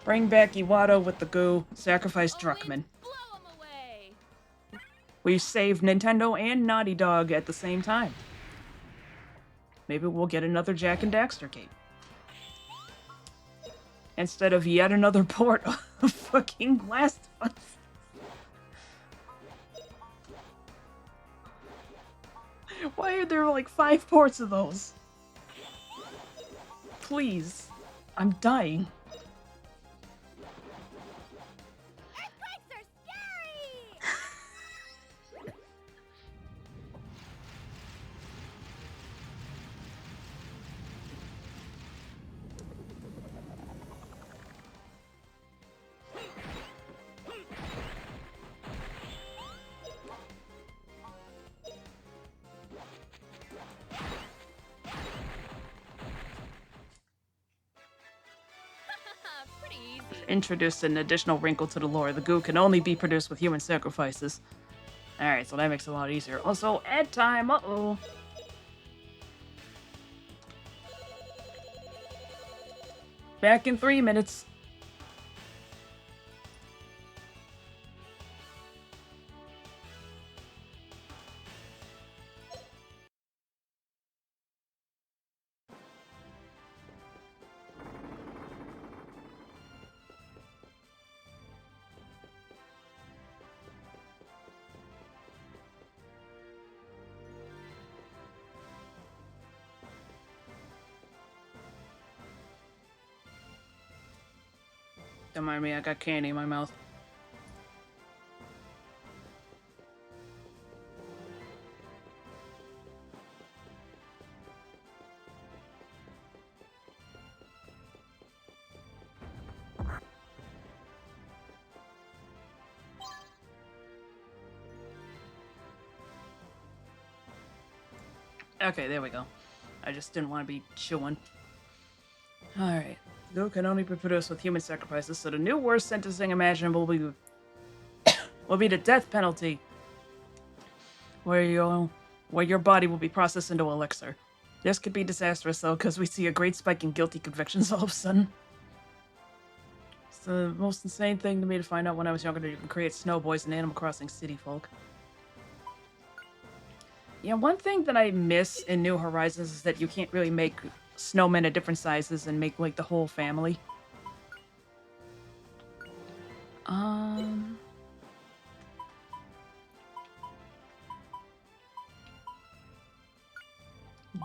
Bring back Iwata with the goo. Sacrifice Druckmann. Blow 'em away. We saved Nintendo and Naughty Dog at the same time. Maybe we'll get another Jack and Daxter game. Instead of yet another port of fucking Last of Us. Why are there like 5 ports of those? Please. I'm dying. Earthquakes are scary! Pretty easy. Introduced an additional wrinkle to the lore. The goo can only be produced with human sacrifices. Alright, so that makes it a lot easier. Also, ad time! Uh-oh. Back in 3 minutes. Don't mind me, I got candy in my mouth. Okay, there we go. I just didn't want to be chewing. Alright. Goo can only be produced with human sacrifices, so the new worst sentencing imaginable will be the death penalty, where your body will be processed into elixir. This could be disastrous, though, because we see a great spike in guilty convictions all of a sudden. It's the most insane thing to me to find out when I was younger that you can create snow boys in Animal Crossing City Folk. Yeah, one thing that I miss in New Horizons is that you can't really make snowmen of different sizes and make, like, the whole family.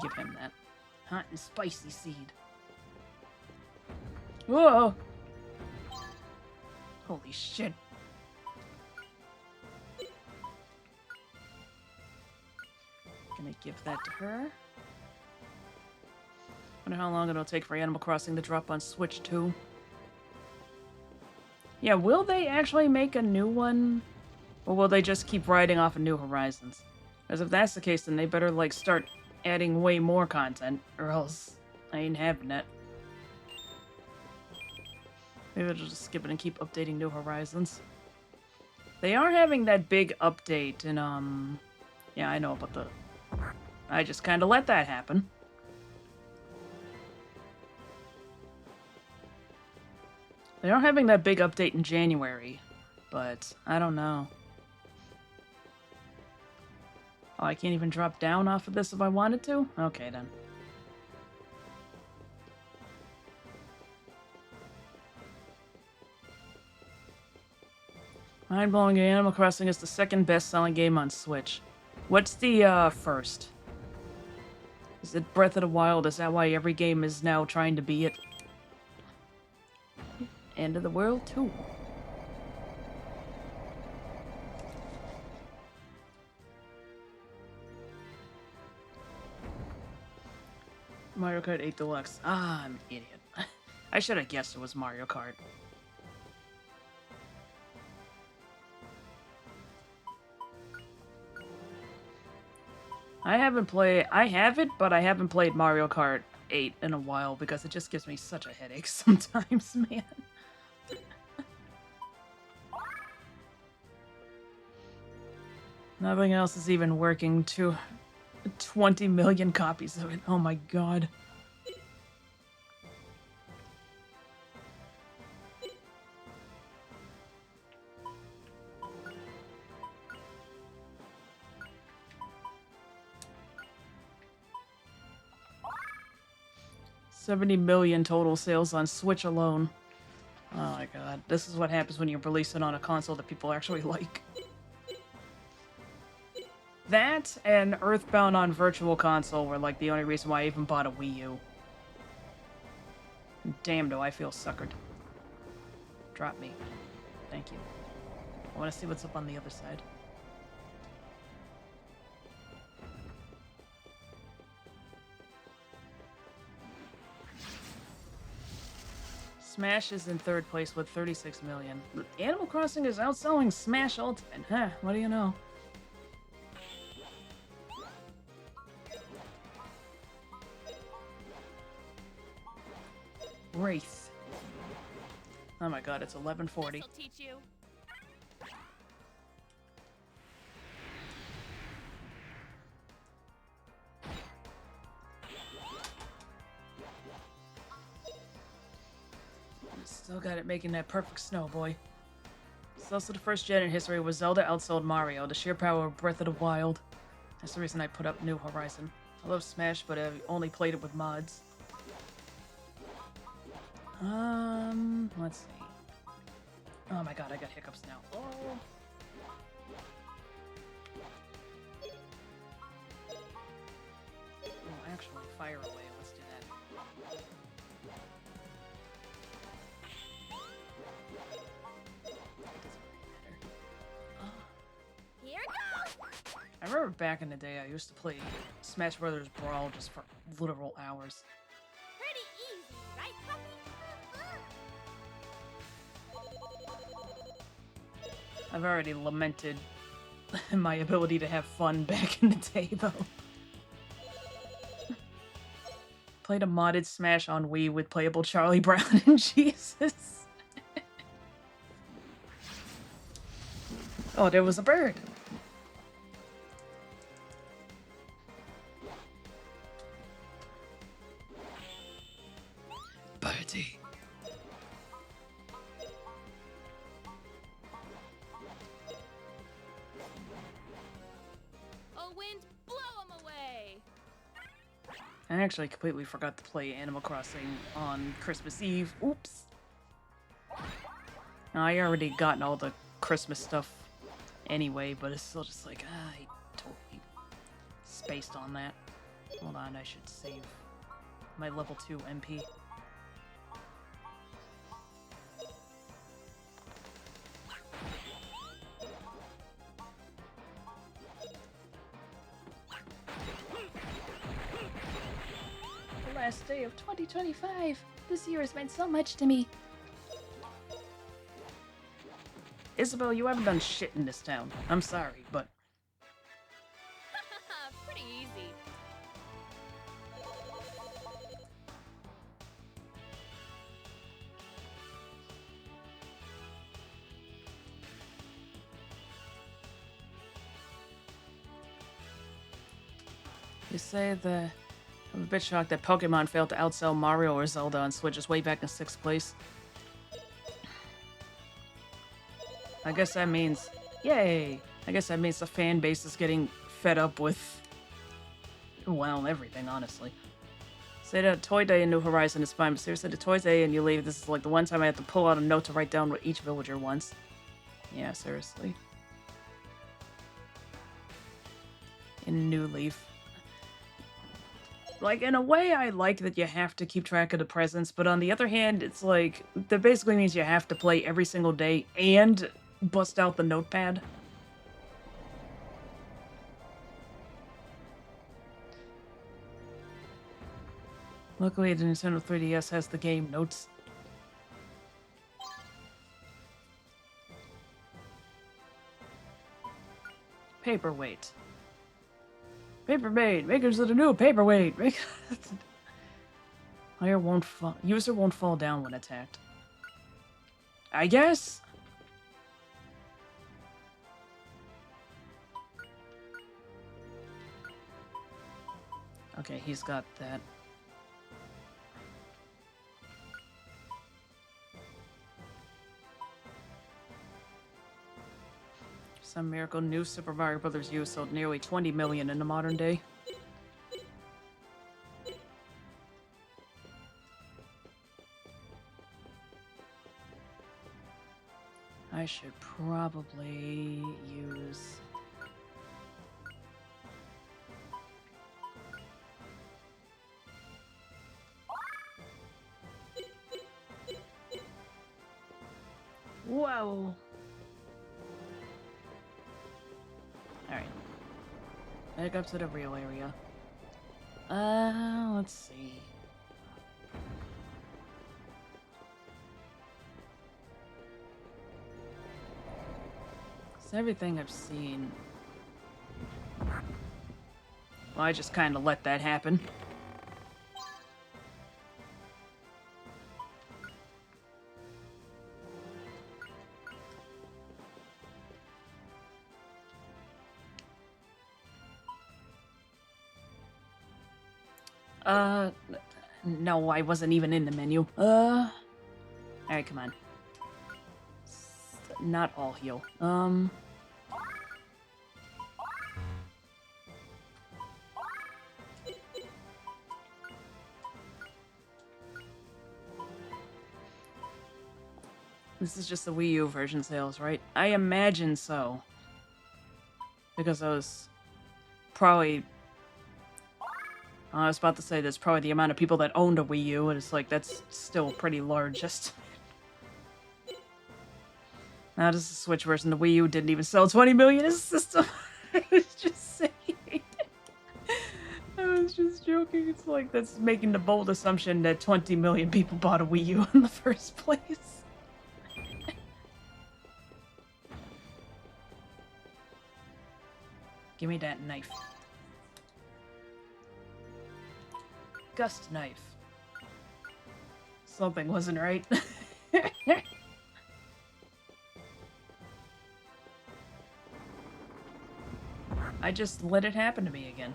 Give him that. Hot and spicy seed. Whoa! Holy shit. Gonna give that to her. Wonder how long it'll take for Animal Crossing to drop on Switch 2. Yeah, will they actually make a new one? Or will they just keep riding off of New Horizons? Because if that's the case, then they better, like, start adding way more content, or else I ain't having it. Maybe I'll just skip it and keep updating New Horizons. They are having that big update, and, yeah, I know about the... I just kind of let that happen. They are having that big update in January, but I don't know. Oh, I can't even drop down off of this if I wanted to? Okay, then. Mind-blowing, Animal Crossing is the second best-selling game on Switch. What's the, first? Is it Breath of the Wild? Is that why every game is now trying to be it? End of the World 2. Mario Kart 8 Deluxe. Ah, I'm an idiot. I should have guessed it was Mario Kart. I have it, but I haven't played Mario Kart 8 in a while because it just gives me such a headache sometimes, man. Nothing else is even working to 20 million copies of it. Oh my god. $70 million total sales on Switch alone. Oh my god. This is what happens when you release it on a console that people actually like. That and Earthbound on Virtual Console were like the only reason why I even bought a Wii U. Damn, do I feel suckered. Drop me. Thank you. I want to see what's up on the other side. Smash is in third place with 36 million. Animal Crossing is outselling Smash Ultimate. Huh, what do you know? Wraith. Oh my god, it's 11:40. This'll teach you. Still got it making that perfect snow, boy. It's also the first gen in history where Zelda outsold Mario, the sheer power of Breath of the Wild. That's the reason I put up New Horizon. I love Smash, but I've only played it with mods. Let's see. Oh my god, I got hiccups now. Oh. Oh, actually, fire away. Let's do that. Here goes. I remember back in the day, I used to play Smash Brothers Brawl just for literal hours. Pretty easy, right, puppy? I've already lamented my ability to have fun back in the day, though. played a modded Smash on Wii with playable Charlie Brown and Jesus. Oh, there was a bird. Birdie. Oh, wind, blow 'em away. I actually completely forgot to play Animal Crossing on Christmas Eve. Oops. I already gotten all the Christmas stuff anyway, but it's still just like, I totally spaced on that. Hold on, I should save my level 2 MP. The last day of 2025. This year has meant so much to me. Isabel, you haven't done shit in this town. I'm sorry, but Pretty easy. you say that I'm a bit shocked that Pokemon failed to outsell Mario or Zelda on Switch is way back in 6th place. I guess that means, yay! I guess that means the fan base is getting fed up with, well, everything, honestly. Say that Toy Day in New Horizon is fine, but seriously, the Toy Day and you leave, this is like the one time I have to pull out a note to write down what each villager wants. Yeah, seriously. In New Leaf. Like, in a way, I like that you have to keep track of the presents, but on the other hand, it's like, that basically means you have to play every single day and bust out the notepad. Luckily, the Nintendo 3DS has the game notes. Paperweight. Paperweight. Makers of the new paperweight. Player won't fall. User won't fall down when attacked. I guess. Okay, he's got that. Some miracle, new Super Mario Bros. U sold nearly 20 million in the modern day. I should probably use... Whoa! Alright. Back up to the real area. Let's see. It's everything I've seen. Well, I just kind of let that happen. No, I wasn't even in the menu. Alright, come on. Not all heal. This is just the Wii U version sales, right? I imagine so. Because I was probably... I was about to say there's probably the amount of people that owned a Wii U, and it's like, that's still pretty large, just... Now this is the Switch version. The Wii U didn't even sell 20 million as a system. I was just saying. I was just joking. It's like, that's making the bold assumption that 20 million people bought a Wii U in the first place. Give me that knife. Gust knife. Something wasn't right. I just let it happen to me again.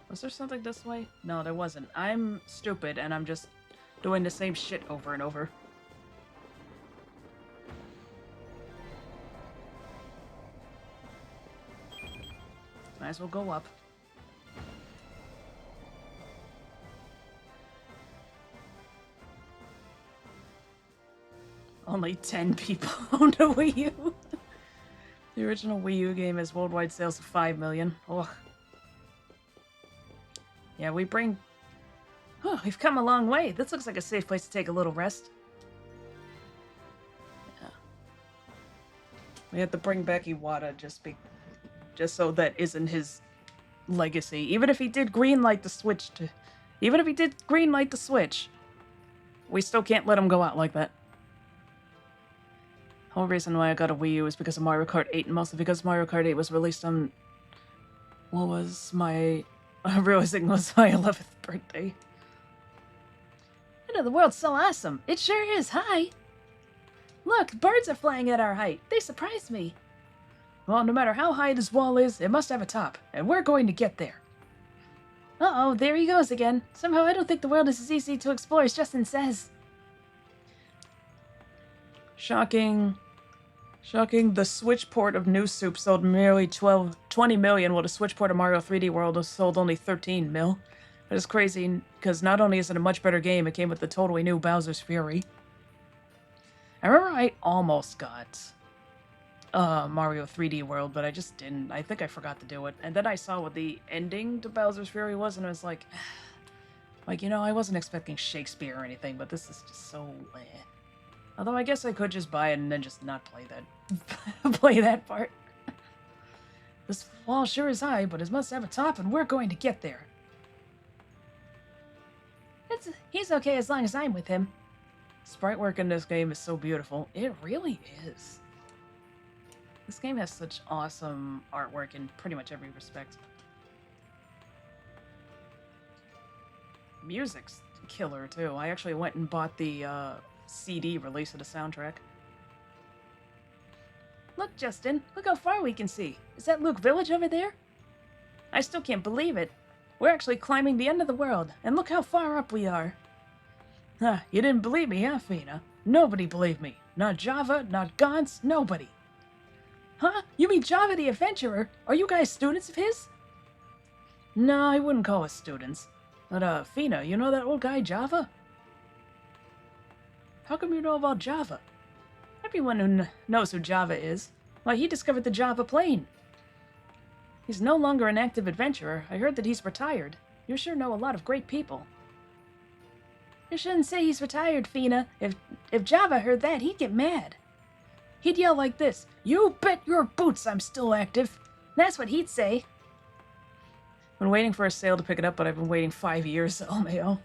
Was there something this way? No, there wasn't. I'm stupid and I'm just doing the same shit over and over. Might as well go up. Only 10 people own a Wii U. The original Wii U game has worldwide sales of 5 million. Ugh. Yeah, we've come a long way. This looks like a safe place to take a little rest. Yeah. We have to bring back Iwata just so that isn't his legacy. Even if he did greenlight the Switch, we still can't let him go out like that. The whole reason why I got a Wii U is because of Mario Kart 8, and mostly because Mario Kart 8 was released on... realizing was my 11th birthday. You know, the world's so awesome. It sure is. Hi! Look, birds are flying at our height. They surprised me. Well, no matter how high this wall is, it must have a top, and we're going to get there. Uh-oh, there he goes again. Somehow I don't think the world is as easy to explore as Justin says. Shocking, the Switch port of New Soup sold nearly 20 million, while the Switch port of Mario 3D World has sold only 13 mil. That is crazy, because not only is it a much better game, it came with the totally new Bowser's Fury. I remember I almost got Mario 3D World, but I just didn't. I think I forgot to do it. And then I saw what the ending to Bowser's Fury was, and I was like, you know, I wasn't expecting Shakespeare or anything, but this is just so eh. Although I guess I could just buy it and then just not play that part. This wall sure is high, but it must have a top, and we're going to get there. He's okay as long as I'm with him. Sprite work in this game is so beautiful. It really is. This game has such awesome artwork in pretty much every respect. Music's killer, too. I actually went and bought the CD release of the soundtrack. Look, Justin, look how far we can see. Is that Luke Village over there? I still can't believe it. We're actually climbing the end of the world, and look how far up we are. Huh, you didn't believe me, huh, Fina? Nobody believed me. Not Java, not Gantz, nobody. Huh? You mean Java the Adventurer? Are you guys students of his? No, I wouldn't call us students. But, Fina, you know that old guy Java? How come you know about Java? Everyone who knows who Java is. Why, he discovered the Java plane. He's no longer an active adventurer. I heard that he's retired. You sure know a lot of great people. You shouldn't say he's retired, Fina. If Java heard that, he'd get mad. He'd yell like this, "You bet your boots I'm still active." That's what he'd say. Been waiting for a sale to pick it up, but I've been waiting 5 years, LMAO.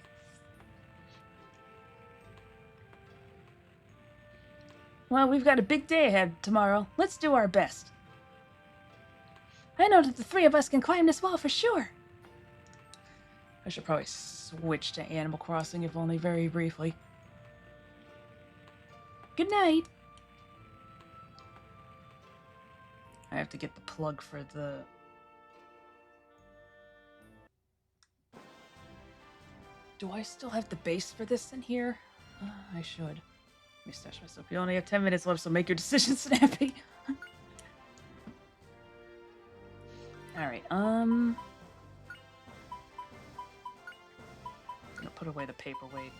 Well, we've got a big day ahead tomorrow. Let's do our best. I know that the three of us can climb this wall for sure. I should probably switch to Animal Crossing, if only very briefly. Good night. I have to get the plug for the... Do I still have the base for this in here? I should. Let me stash myself. You only have 10 minutes left, so make your decision snappy. Alright, I'm gonna put away the paperweight.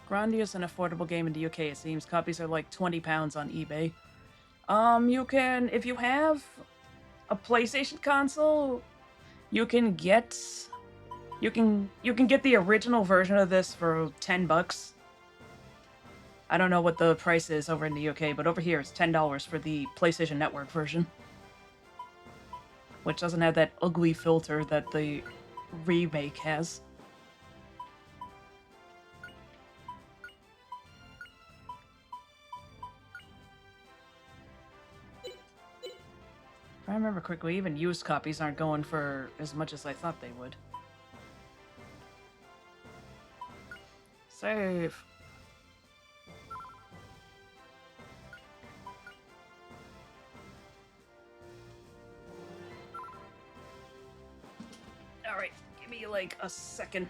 Grandia is an affordable game in the UK, it seems. Copies are like £20 on eBay. You can, if you have a PlayStation console, you can get the original version of this for $10. I don't know what the price is over in the UK, but over here it's $10 for the PlayStation Network version. Which doesn't have that ugly filter that the remake has. I remember correctly, even used copies aren't going for as much as I thought they would. Save. Alright, give me like a second.